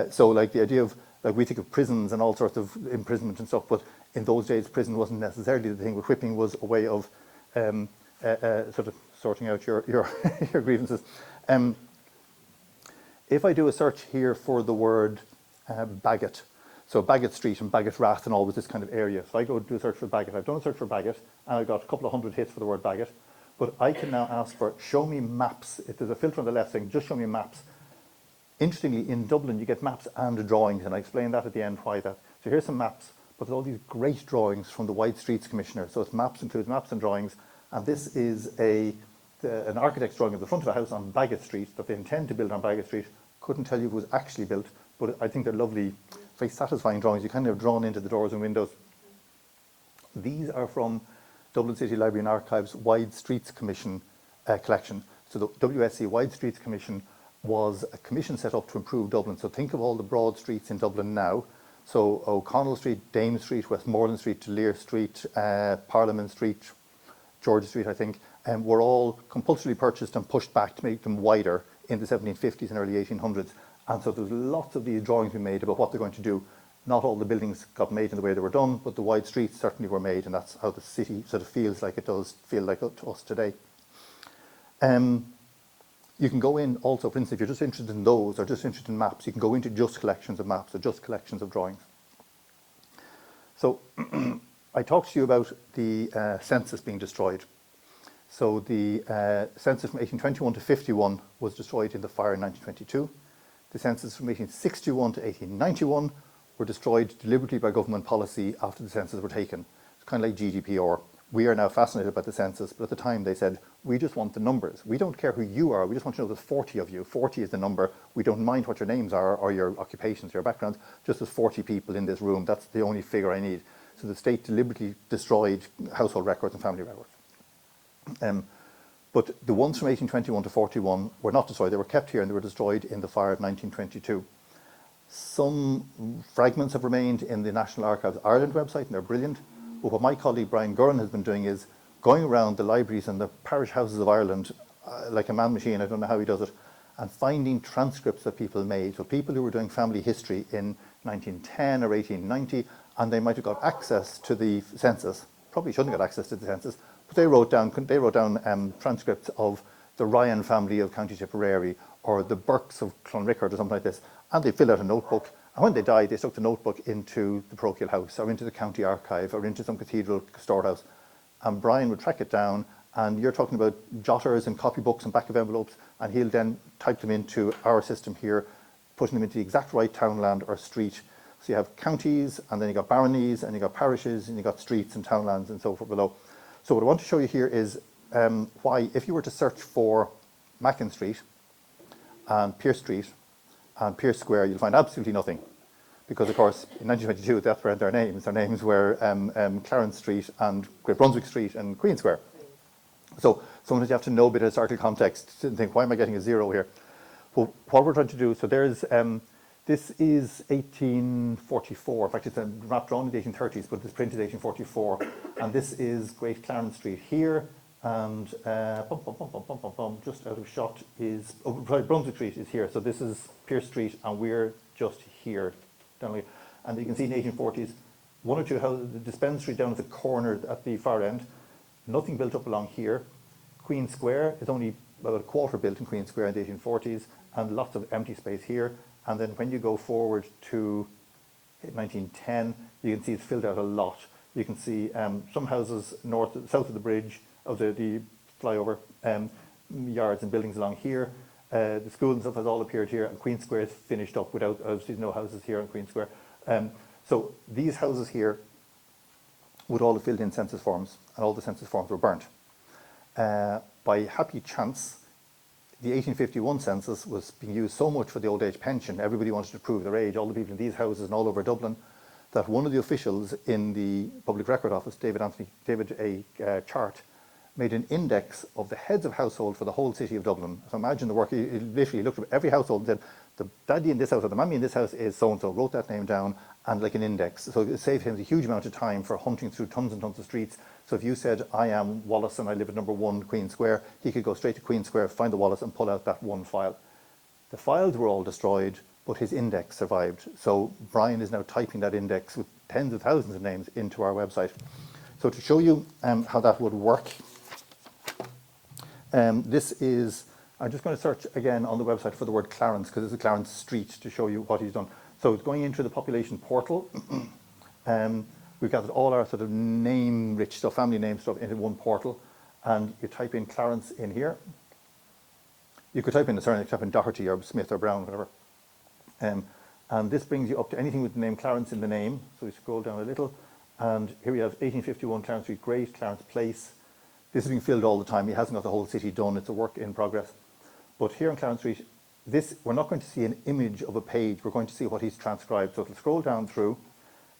Speaker 2: So like the idea of, like we think of prisons and all sorts of imprisonment and stuff, but in those days prison wasn't necessarily the thing, but whipping was a way of sort of sorting out your your grievances. If I do a search here for the word Baggot, so Baggot Street and Baggot Rath and all with this kind of area. So I go do a search for Baggot. I've done a search for Baggot, and I've got a couple of hundred hits for the word Baggot. But I can now ask for show me maps. If there's a filter on the left saying just show me maps. Interestingly, in Dublin you get maps and drawings, and I explain that at the end why that. So here's some maps, but there's all these great drawings from the Wide Streets Commissioner. So it's maps, includes maps and drawings, and this is an architect's drawing of the front of a house on Baggot Street that they intend to build on Baggot Street. Couldn't tell you if it was actually built, but I think they're lovely, very satisfying drawings. You kind of drawn into the doors and windows. These are from Dublin City Library and Archives Wide Streets Commission collection. So the WSC Wide Streets Commission was a commission set up to improve Dublin. So think of all the broad streets in Dublin now. So O'Connell Street, Dame Street, Westmoreland Street, Lear Street, Parliament Street, George Street, I think, were all compulsorily purchased and pushed back to make them wider in the 1750s and early 1800s. And so there's lots of these drawings we made about what they're going to do. Not all the buildings got made in the way they were done, but the wide streets certainly were made, and that's how the city sort of feels like it does feel like to us today. You can go in also, for instance, if you're just interested in those or just interested in maps, you can go into just collections of maps or just collections of drawings. So I talked to you about the census being destroyed. So the census from 1821 to 51 was destroyed in the fire in 1922. The census from 1861 to 1891 were destroyed deliberately by government policy after the census were taken. It's kind of like GDPR. We are now fascinated by the census, but at the time they said, we just want the numbers. We don't care who you are, we just want to know there's 40 of you. 40 is the number. We don't mind what your names are or your occupations, your backgrounds, just there's 40 people in this room. That's the only figure I need. So the state deliberately destroyed household records and family records. But the ones from 1821 to 41 were not destroyed. They were kept here and they were destroyed in the fire of 1922. Some fragments have remained in the National Archives Ireland website, and they're brilliant. But what my colleague Brian Gurran has been doing is going around the libraries and the parish houses of Ireland like a man machine, I don't know how he does it, and finding transcripts that people made. So people who were doing family history in 1910 or 1890, and they might have got access to the census, probably shouldn't have got access to the census, but they wrote down transcripts of the Ryan family of County Tipperary or the Burkes of Clonrickard or something like this, and they filled out a notebook. And when they died, they stuck the notebook into the parochial house or into the county archive or into some cathedral storehouse. And Brian would track it down, and you're talking about jotters and copybooks and back of envelopes, and he'll then type them into our system here, putting them into the exact right townland or street. So you have counties, and then you got baronies, and you got parishes, and you got streets and townlands and so forth below. So what I want to show you here is why, if you were to search for Mackin Street and Pierce Street and Pierce Square, you'll find absolutely nothing. Because, of course, in 1922, that's where their names. Their names were Clarence Street and Great Brunswick Street and Queen Square. So sometimes you have to know a bit of historical context to think, why am I getting a zero here? Well, what we're trying to do, so there's, this is 1844. In fact, it's not drawn in the 1830s, but it's printed 1844. And this is Great Clarence Street here. And just out of shot is, Brunswick Street is here. So this is Pierce Street, and we're just here. And you can see in the 1840s, one or two houses, the dispensary down at the corner at the far end, nothing built up along here. Queen Square is only about a quarter built in Queen Square in the 1840s, and lots of empty space here. And then when you go forward to 1910, you can see it's filled out a lot. You can see some houses south of the bridge, of the flyover, yards and buildings along here. The school and stuff has all appeared here, and Queen Square is finished up without, obviously, no houses here in Queen Square. So these houses here would all have filled in census forms, and all the census forms were burnt. By happy chance, the 1851 census was being used so much for the old age pension, everybody wanted to prove their age, all the people in these houses and all over Dublin, that one of the officials in the Public Record Office, David A. Chart, made an index of the heads of household for the whole city of Dublin. So imagine the work. He literally looked at every household and said, the daddy in this house or the mummy in this house is so-and-so, wrote that name down, and like an index. So it saved him a huge amount of time for hunting through tons and tons of streets. So if you said, I am Wallace and I live at number 1 Queen Square, he could go straight to Queen Square, find the Wallace and pull out that one file. The files were all destroyed, but his index survived. So Brian is now typing that index with tens of thousands of names into our website. So to show you how that would work, this is, I'm just going to search again on the website for the word Clarence, because it's a Clarence Street, to show you what he's done. So it's going into the population portal. We've gathered all our sort of name-rich stuff, family name stuff, into one portal, and you type in Clarence in here. You could type in a surname, type in Doherty or Smith or Brown, whatever. And this brings you up to anything with the name Clarence in the name. So we scroll down a little, and here we have 1851 Clarence Street, Great Clarence Place. This is being filled all the time. He hasn't got the whole city done. It's a work in progress. But here on Clarence Street, we're not going to see an image of a page. We're going to see what he's transcribed. So it'll scroll down through,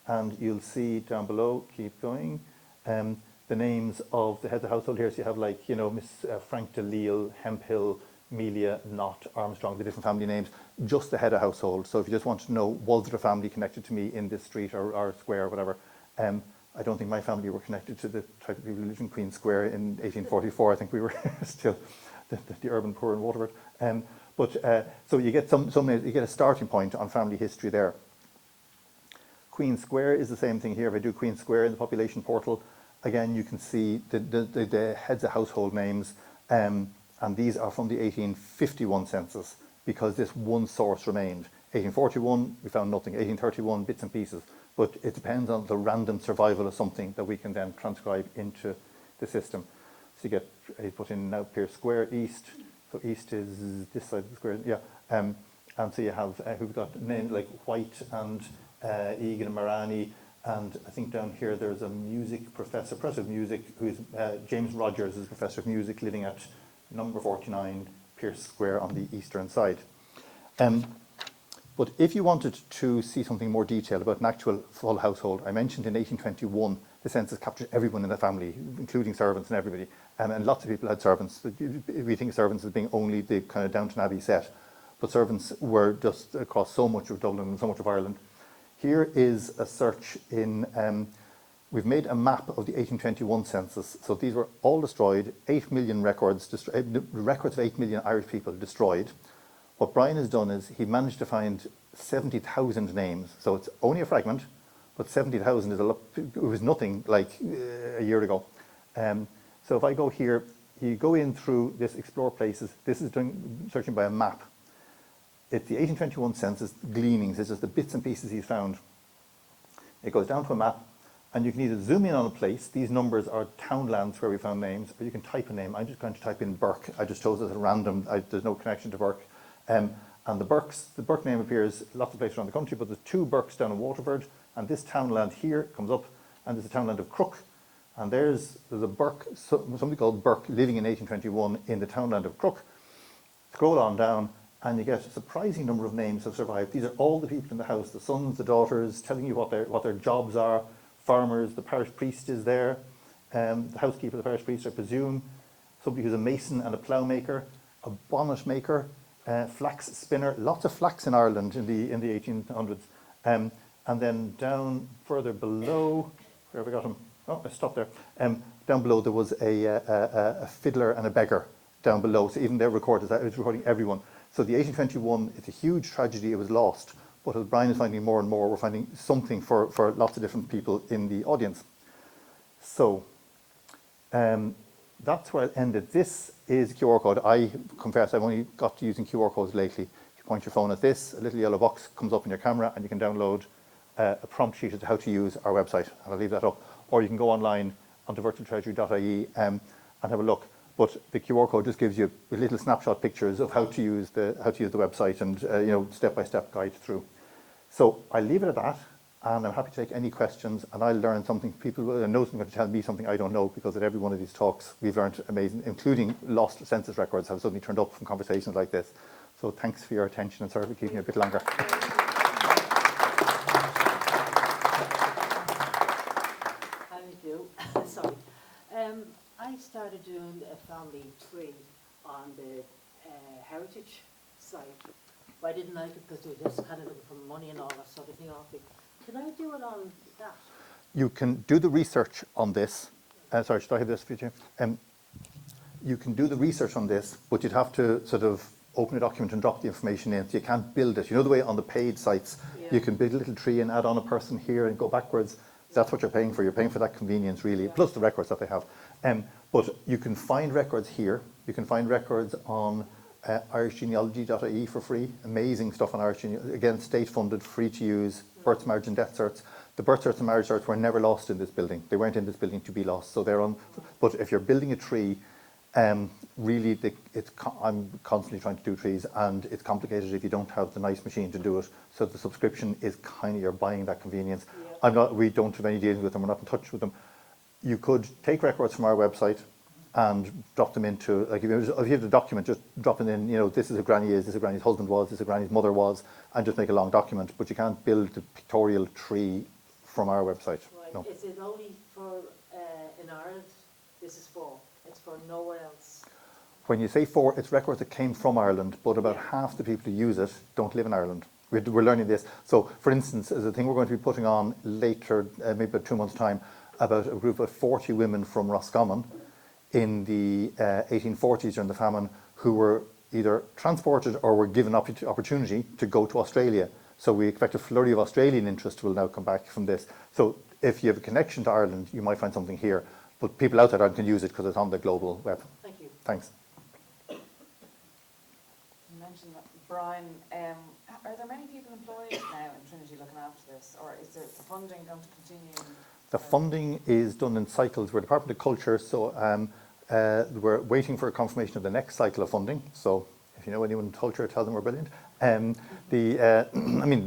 Speaker 2: and you'll see down below, keep going, the names of the heads of household here. So you have, like, you know, Miss Frank DeLille, Hemphill, Melia, Knott, Armstrong, the different family names, just the head of household. So if you just want to know, was there a family connected to me in this street or square or whatever, I don't think my family were connected to the type of people who lived in Queen Square in 1844. I think we were still the urban poor in Waterford. So you get you get a starting point on family history there. Queen Square is the same thing here. If I do Queen Square in the population portal, again you can see the heads of household names, and these are from the 1851 census, because this one source remained. 1841, we found nothing. 1831, bits and pieces. But it depends on the random survival of something that we can then transcribe into the system. So you put in now Pierce Square East. So East is this side of the square, yeah. And so you have, we've got names like White and Egan and Marani. And I think down here there's a music professor of music, who's James Rogers, is a professor of music living at number 49 Pierce Square on the eastern side. But if you wanted to see something more detailed about an actual full household, I mentioned in 1821 the census captured everyone in the family, including servants and everybody, and lots of people had servants. We think of servants as being only the kind of Downton Abbey set, but servants were just across so much of Dublin and so much of Ireland. Here is a search in, we've made a map of the 1821 census. So these were all destroyed, 8 million records, records of 8 million Irish people destroyed. What Brian has done is he managed to find 70,000 names. So it's only a fragment, but 70,000 is a lot, it was nothing like a year ago. So if I go here, you go in through this Explore Places. This is searching by a map. It's the 1821 census gleanings. This is the bits and pieces he's found. It goes down to a map, and you can either zoom in on a place. These numbers are townlands where we found names, or you can type a name. I'm just going to type in Burke. I just chose it at random. There's no connection to Burke. And the Burke name appears lots of places around the country, but there's 2 Burkes down in Waterford, and this townland here comes up, and there's a townland of Crook, and there's a Burke, somebody called Burke living in 1821 in the townland of Crook. Scroll on down, and you get a surprising number of names have survived. These are all the people in the house, the sons, the daughters, telling you what their jobs are, farmers, the parish priest is there, the housekeeper, the parish priest, I presume, somebody who's a mason and a plough maker, a bonnet maker, flax spinner, lots of flax in Ireland in the 1800s. And then down further below, where have we got him? Oh, I stopped there. Down below there was a fiddler and a beggar down below. So even they're recorded, it was recording everyone. So the 1821, it's a huge tragedy, it was lost. But as Brian is finding more and more, we're finding something for lots of different people in the audience. So that's where I ended. This is QR code. I confess I've only got to using QR codes lately. You point your phone at this, a little yellow box comes up in your camera, and you can download a prompt sheet as to how to use our website. And I'll leave that up. Or you can go online onto virtualtreasury.ie and have a look. But the QR code just gives you little snapshot pictures of how to use the website and step-by-step guide through. So I'll leave it at that, and I'm happy to take any questions, and I'll learn something. People will know something to tell me something I don't know, because at every one of these talks we've learned amazing, including lost census records have suddenly turned up from conversations like this. So thanks for your attention, and sorry for keeping you a bit longer.
Speaker 3: Thank you. Sorry. I started doing a family tree on the heritage site. But I didn't like it because they were just kind of looking for money and all that sort of thing off it. Can I do it on that?
Speaker 2: You can do the research on this. Sorry, should I have this for you? You can do the research on this, but you'd have to sort of open a document and drop the information in. So you can't build it. You know the way on the paid sites, you can build a little tree and add on a person here and go backwards. That's what you're paying for. You're paying for that convenience, really, plus the records that they have. But you can find records here. You can find records on irishgenealogy.ie for free. Amazing stuff on Irish genealogy. Again, state-funded, free to use, birth, marriage and death certs. The birth certs and marriage certs were never lost in this building. They weren't in this building to be lost. So they're on. But if you're building a tree, really, I'm constantly trying to do trees, and it's complicated if you don't have the nice machine to do it. So the subscription is kind of, you're buying that convenience. We don't have any dealings with them. We're not in touch with them. You could take records from our website and drop them into, like if you have the document, just drop it in, this is who Granny is, this is who Granny's husband was, this is who Granny's mother was, and just make a long document. But you can't build the pictorial tree from our website.
Speaker 3: Right.
Speaker 2: No.
Speaker 3: Is it only for, in Ireland, it's for nowhere else?
Speaker 2: When you say for, it's records that came from Ireland, but about half the people who use it don't live in Ireland. We're learning this. So, for instance, as a thing we're going to be putting on later, maybe about 2 months' time, about a group of 40 women from Roscommon in the 1840s during the famine, who were either transported or were given opportunity to go to Australia. So we expect a flurry of Australian interest will now come back from this. So if you have a connection to Ireland, you might find something here. But people outside Ireland can use it because it's on the global web.
Speaker 3: Thank you.
Speaker 2: Thanks.
Speaker 1: You mentioned that, Brian, are there many people employed now in Trinity looking after this, or is the funding going to continue?
Speaker 2: The funding is done in cycles. We're Department of Culture, so we're waiting for a confirmation of the next cycle of funding. So if you know anyone in culture, tell them we're brilliant. The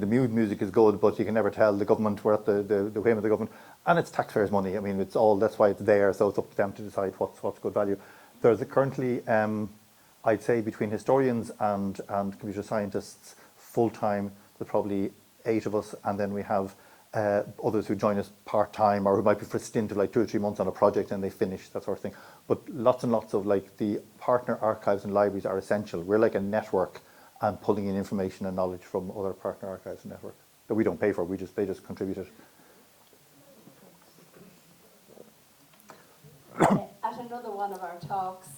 Speaker 2: music is good, but you can never tell the government. We're at the whim of the government, and it's taxpayers' money. I mean, it's all. That's why it's there. So it's up to them to decide what's good value. There's currently, I'd say, between historians and computer scientists, full time, there's probably 8 of us, and then we have others who join us part time, or who might be for a stint of like 2 or 3 months on a project and they finish, that sort of thing. But lots and lots of, like, the partner archives and libraries are essential. We're like a network, and pulling in information and knowledge from other partner archives and network that we don't pay for. They just contribute it.
Speaker 3: At another one of our talks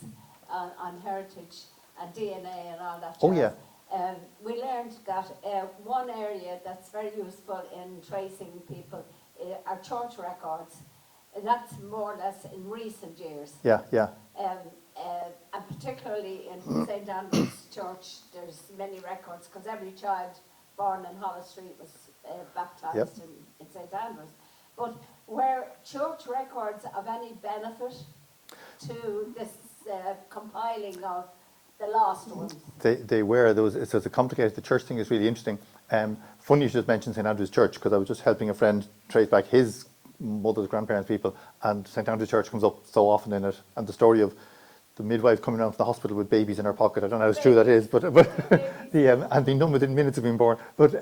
Speaker 3: on heritage and DNA and all that
Speaker 2: Oh,
Speaker 3: jazz,
Speaker 2: yeah.
Speaker 3: we learned that one area that's very useful in tracing people are church records. And that's more or less in recent years.
Speaker 2: Yeah, yeah.
Speaker 3: And particularly in St. Andrew's Church, there's many records, because every child born in Holles Street was baptised in St. Andrew's. But were church records of any benefit to this compiling of the lost ones?
Speaker 2: They were. It's a complicated, the church thing is really interesting. Funny you should just mention St. Andrew's Church, because I was just helping a friend trace back his mother's grandparents' people, and St. Andrew's Church comes up so often in it, and the story of the midwife coming around from the hospital with babies in her pocket. I don't know how true that is, but and being done within minutes of being born. But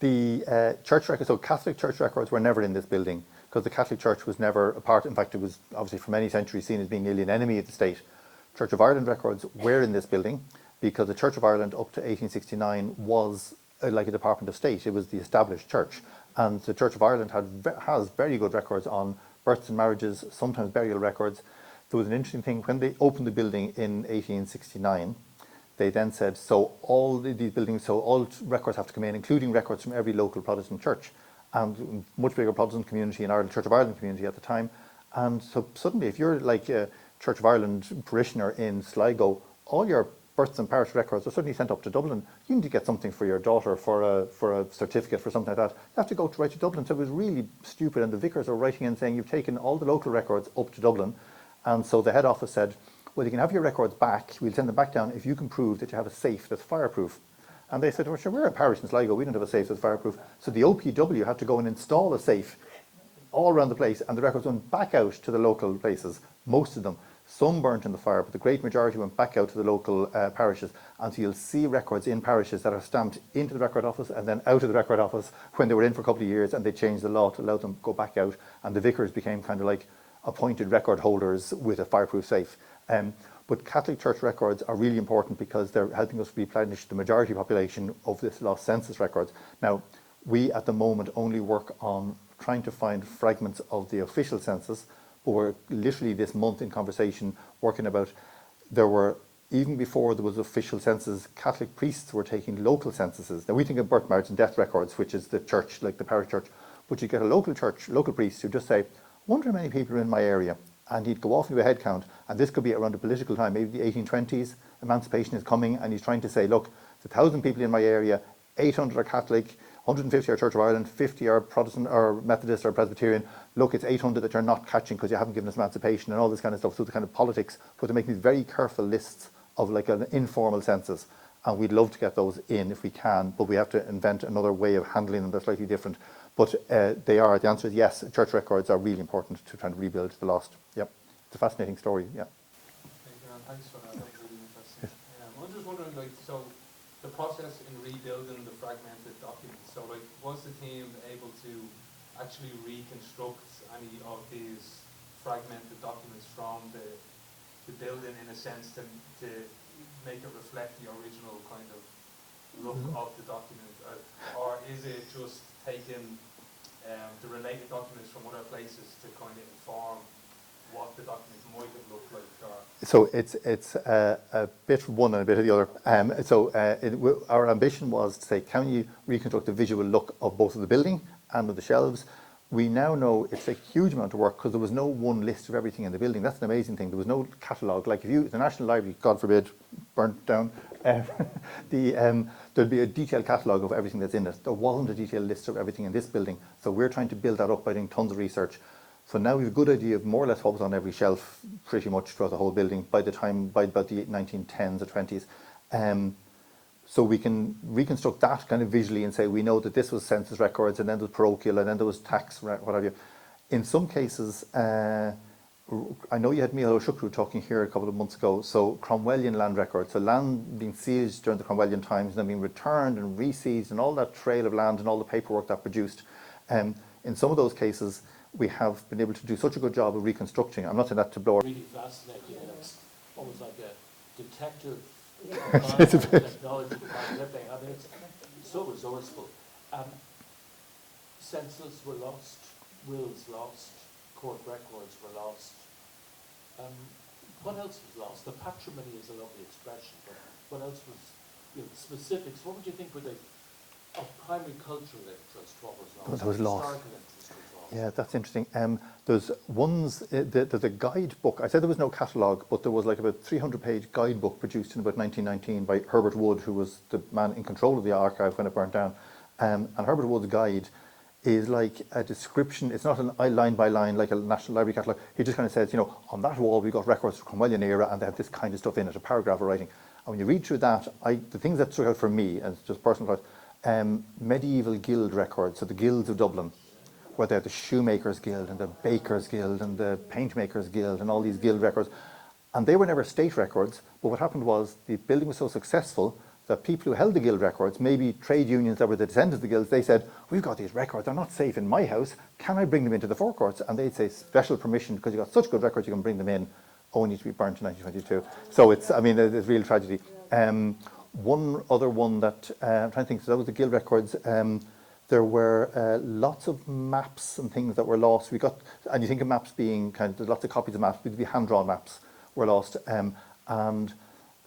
Speaker 2: the church records, so Catholic church records were never in this building, because the Catholic Church was never a part. In fact, it was obviously for many centuries seen as being nearly an enemy of the state. Church of Ireland records were in this building, because the Church of Ireland up to 1869 was like a Department of State. It was the established church. And the Church of Ireland has very good records on births and marriages, sometimes burial records. There was an interesting thing, when they opened the building in 1869, they then said, so all these buildings, so all records have to come in, including records from every local Protestant church, and much bigger Protestant community in Ireland, Church of Ireland community at the time. And so suddenly, if you're like a Church of Ireland parishioner in Sligo, all your births and parish records are suddenly sent up to Dublin. You need to get something for your daughter for a certificate, for something like that. You have to go right to Dublin. So it was really stupid, and the vicars are writing in saying, you've taken all the local records up to Dublin. And so the head office said, well, you can have your records back, we'll send them back down if you can prove that you have a safe that's fireproof. And they said, well, sure, we're a parish in Sligo, we don't have a safe that's fireproof. So the OPW had to go and install a safe all around the place, and the records went back out to the local places, most of them. Some burnt in the fire, but the great majority went back out to the local parishes. And so you'll see records in parishes that are stamped into the record office and then out of the record office when they were in for a couple of years, and they changed the law to allow them to go back out. And the vicars became kind of like appointed record holders with a fireproof safe. But Catholic Church records are really important because they're helping us replenish the majority population of this lost census records. Now, we at the moment only work on trying to find fragments of the official census, but we're literally this month in conversation working about, there were, even before there was official census, Catholic priests were taking local censuses. Now we think of birth, marriage and death records, which is the church, like the parish church, but you get a local church, local priest who just say, I wonder how many people are in my area. And he'd go off into a head count, and this could be around a political time, maybe the 1820s, emancipation is coming, and he's trying to say, look, there's 1,000 people in my area, 800 are Catholic, 150 are Church of Ireland, 50 are Protestant or Methodist or Presbyterian. Look, it's 800 that you're not catching because you haven't given us emancipation and all this kind of stuff. So the kind of politics, but they're making these very careful lists of like an informal census. And we'd love to get those in if we can, but we have to invent another way of handling them. They're slightly different. But the answer is yes, church records are really important to trying to rebuild the lost. Yep. It's a fascinating story, yeah.
Speaker 4: Thank you, and thanks for that. That was really interesting. I'm just wondering, like, so the process in rebuilding the fragmented documents, so like, was the team able to actually reconstruct any of these fragmented documents from the building in a sense to make it reflect the original kind of look of the document, or is it just taking the related documents from other places to kind of inform what the documents might have looked like?
Speaker 2: So it's a bit from one and a bit of the other. Our ambition was to say, can you reconstruct the visual look of both of the building and of the shelves? We now know it's a huge amount of work because there was no one list of everything in the building. That's an amazing thing. There was no catalogue. Like if the National Library, God forbid, burnt down, there'd be a detailed catalogue of everything that's in it. There wasn't a detailed list of everything in this building. So we're trying to build that up by doing tons of research. So now we have a good idea of more or less what was on every shelf pretty much throughout the whole building by about the 1910s or 20s. So we can reconstruct that kind of visually and say we know that this was census records and then there was parochial and then there was tax, what have you. In some cases, I know you had Micheál O'Shukru talking here a couple of months ago, so Cromwellian land records, so land being seized during the Cromwellian times and then being returned and re-seized and all that trail of land and all the paperwork that produced. In some of those cases, we have been able to do such a good job of reconstructing. I'm not saying that to blow.
Speaker 5: Really fascinating. It's almost like a detective Technology behind everything. I mean, it's so resourceful. Census were lost, wills lost, court records were lost. What else was lost? The patrimony is a lovely expression, but what else was, specifics? What would you think were the, of primary cultural interest, what was lost?
Speaker 2: That was lost.
Speaker 5: Historical interest was lost.
Speaker 2: Yeah, that's interesting. There's ones, there's a guidebook. I said there was no catalogue, but there was like about 300-page guidebook produced in about 1919 by Herbert Wood, who was the man in control of the archive when it burnt down. And Herbert Wood's guide is like a description. It's not a line by line like a National Library catalogue. He just kind of says, on that wall we got records from Cromwellian era, and they have this kind of stuff in it, a paragraph of writing. And when you read through that, the things that struck out for me, and it's just personal thought, medieval guild records, so the guilds of Dublin, where they have the Shoemakers Guild and the Bakers Guild and the Paintmakers Guild and all these guild records. And they were never state records, but what happened was the building was so successful that people who held the guild records, maybe trade unions that were the descendants of the guilds, they said, we've got these records, they're not safe in my house, can I bring them into the forecourts? And they'd say, special permission, because you've got such good records, you can bring them in, only to be burnt in 1922. So it's real tragedy. One other one that, I'm trying to think, so that was the guild records, there were lots of maps and things that were lost. And you think of maps being there's lots of copies of maps, but the hand-drawn maps were lost. And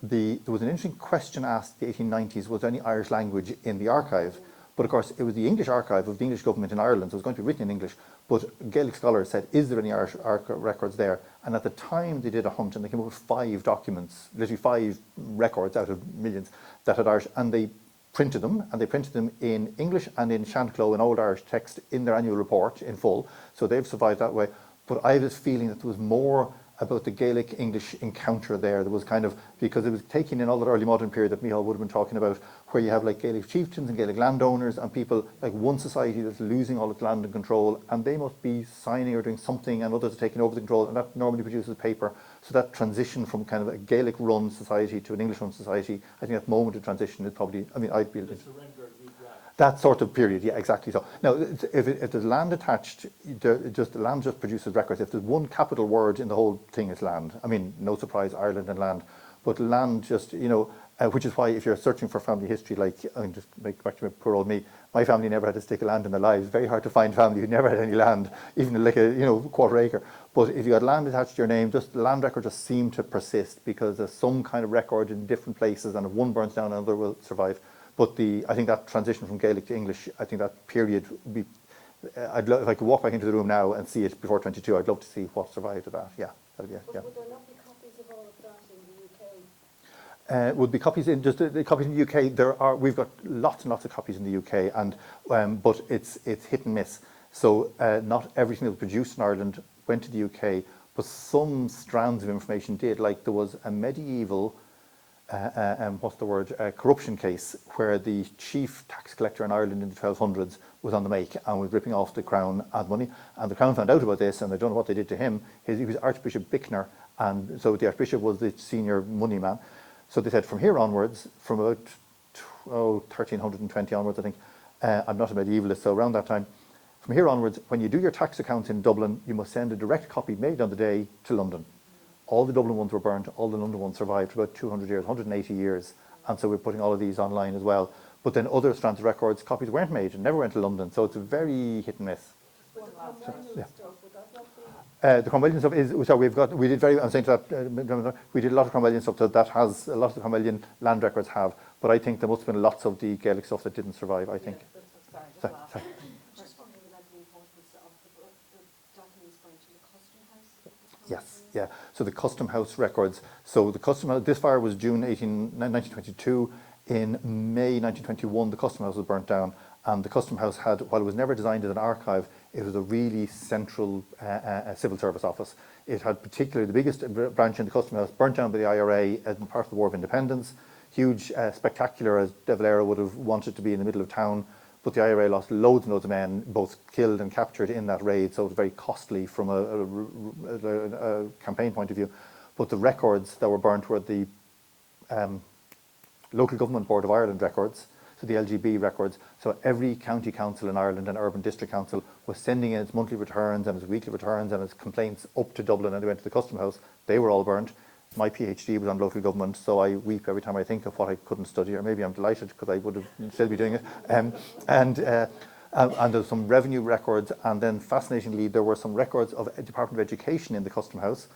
Speaker 2: there was an interesting question asked in the 1890s, was there any Irish language in the archive? But of course, it was the English archive of the English government in Ireland, so it was going to be written in English. But Gaelic scholars said, is there any Irish records there? And at the time they did a hunt, and they came up with 5 documents, literally 5 records out of millions that had Irish, and they printed them, and they printed them in English and in Shanticlo in Old Irish text in their annual report in full. So they've survived that way. But I have this feeling that there was more about the Gaelic-English encounter there. There was because it was taking in all that early modern period that Michal would have been talking about, where you have like Gaelic chieftains and Gaelic landowners and people, like one society that's losing all its land and control, and they must be signing or doing something, and others are taking over the control, and that normally produces paper. So that transition from kind of a Gaelic-run society to an English-run society, I think that moment of transition is probably, I'd be... That sort of period, yeah, exactly so. Now, if there's land attached, the land just produces records. If there's one capital word in the whole thing, it's land. No surprise, Ireland and land. But land just, which is why if you're searching for family history, just make back to poor old me, my family never had a stick of land in their lives. Very hard to find family who never had any land, even like a quarter acre. But if you had land attached to your name, just the land record just seem to persist because there's some kind of record in different places, and if one burns down, another will survive. But I think that transition from Gaelic to English, I think that period would be, if I could walk back into the room now and see it before 22, I'd love to see what survived of that. Yeah, that'd be it. Yeah.
Speaker 3: Would there not be copies of all of that in the UK?
Speaker 2: Would be copies in just the copies in the UK. We've got lots and lots of copies in the UK, and but it's hit and miss. So not everything that was produced in Ireland went to the UK, but some strands of information did. Like there was a medieval. Corruption case where the chief tax collector in Ireland in the 1200s was on the make and was ripping off the Crown ad money. And the Crown found out about this, and I don't know what they did to him. He was Archbishop Bickner, and so the Archbishop was the senior money man. So they said from here onwards, from about 1320 onwards, I think, I'm not a medievalist, so around that time, from here onwards, when you do your tax accounts in Dublin, you must send a direct copy made on the day to London. All the Dublin ones were burnt, all the London ones survived for about 200 years, 180 years. And so we're putting all of these online as well. But then other strands of records, copies weren't made and never went to London. So it's a very hit and miss. The Cromwellian stuff is, so we did a lot of Cromwellian stuff, so that has, a lot of the Cromwellian land records have. But I think there must have been lots of the Gaelic stuff that didn't survive, I think. Sorry.
Speaker 6: Just wondering about the importance of the documents going to the Custom House.
Speaker 2: Yes, yeah. So the Custom House records. So the Custom House, this fire was June 1922. In May 1921, the Custom House was burnt down. And the Custom House had, while it was never designed as an archive, it was a really central civil service office. It had particularly the biggest branch in the Custom House, burnt down by the IRA as part of the War of Independence. Huge, spectacular, as De Valera would have wanted to be in the middle of town. But the IRA lost loads and loads of men, both killed and captured in that raid, so it was very costly from a campaign point of view. But the records that were burnt were the Local Government Board of Ireland records, so the LGB records. So every county council in Ireland and urban district council was sending in its monthly returns and its weekly returns and its complaints up to Dublin, and they went to the Custom House. They were all burnt. My PhD was on local government, so I weep every time I think of what I couldn't study, or maybe I'm delighted because I would have still be doing it. And there's some revenue records, and then fascinatingly, there were some records of a Department of Education in the Custom House,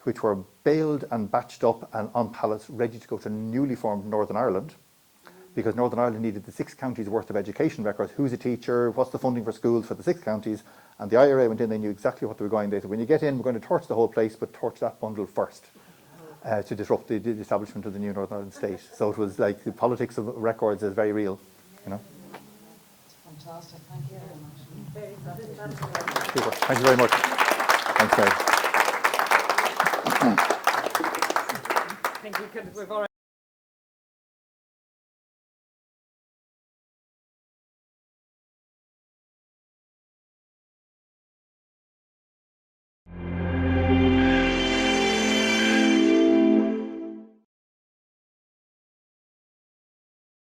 Speaker 2: which were baled and batched up and on pallets, ready to go to newly formed Northern Ireland, because Northern Ireland needed the 6 counties worth of education records. Who's a teacher? What's the funding for schools for the 6 counties? And the IRA went in, they knew exactly what they were going. They said, when you get in, we're going to torch the whole place, but torch that bundle first, to disrupt the establishment of the new Northern Ireland state. So it was like the politics of records is very real, you know.
Speaker 1: Fantastic. Thank you very much.
Speaker 3: Very good.
Speaker 2: Super. Thank you very much. Thanks, Mary.
Speaker 1: I think we've already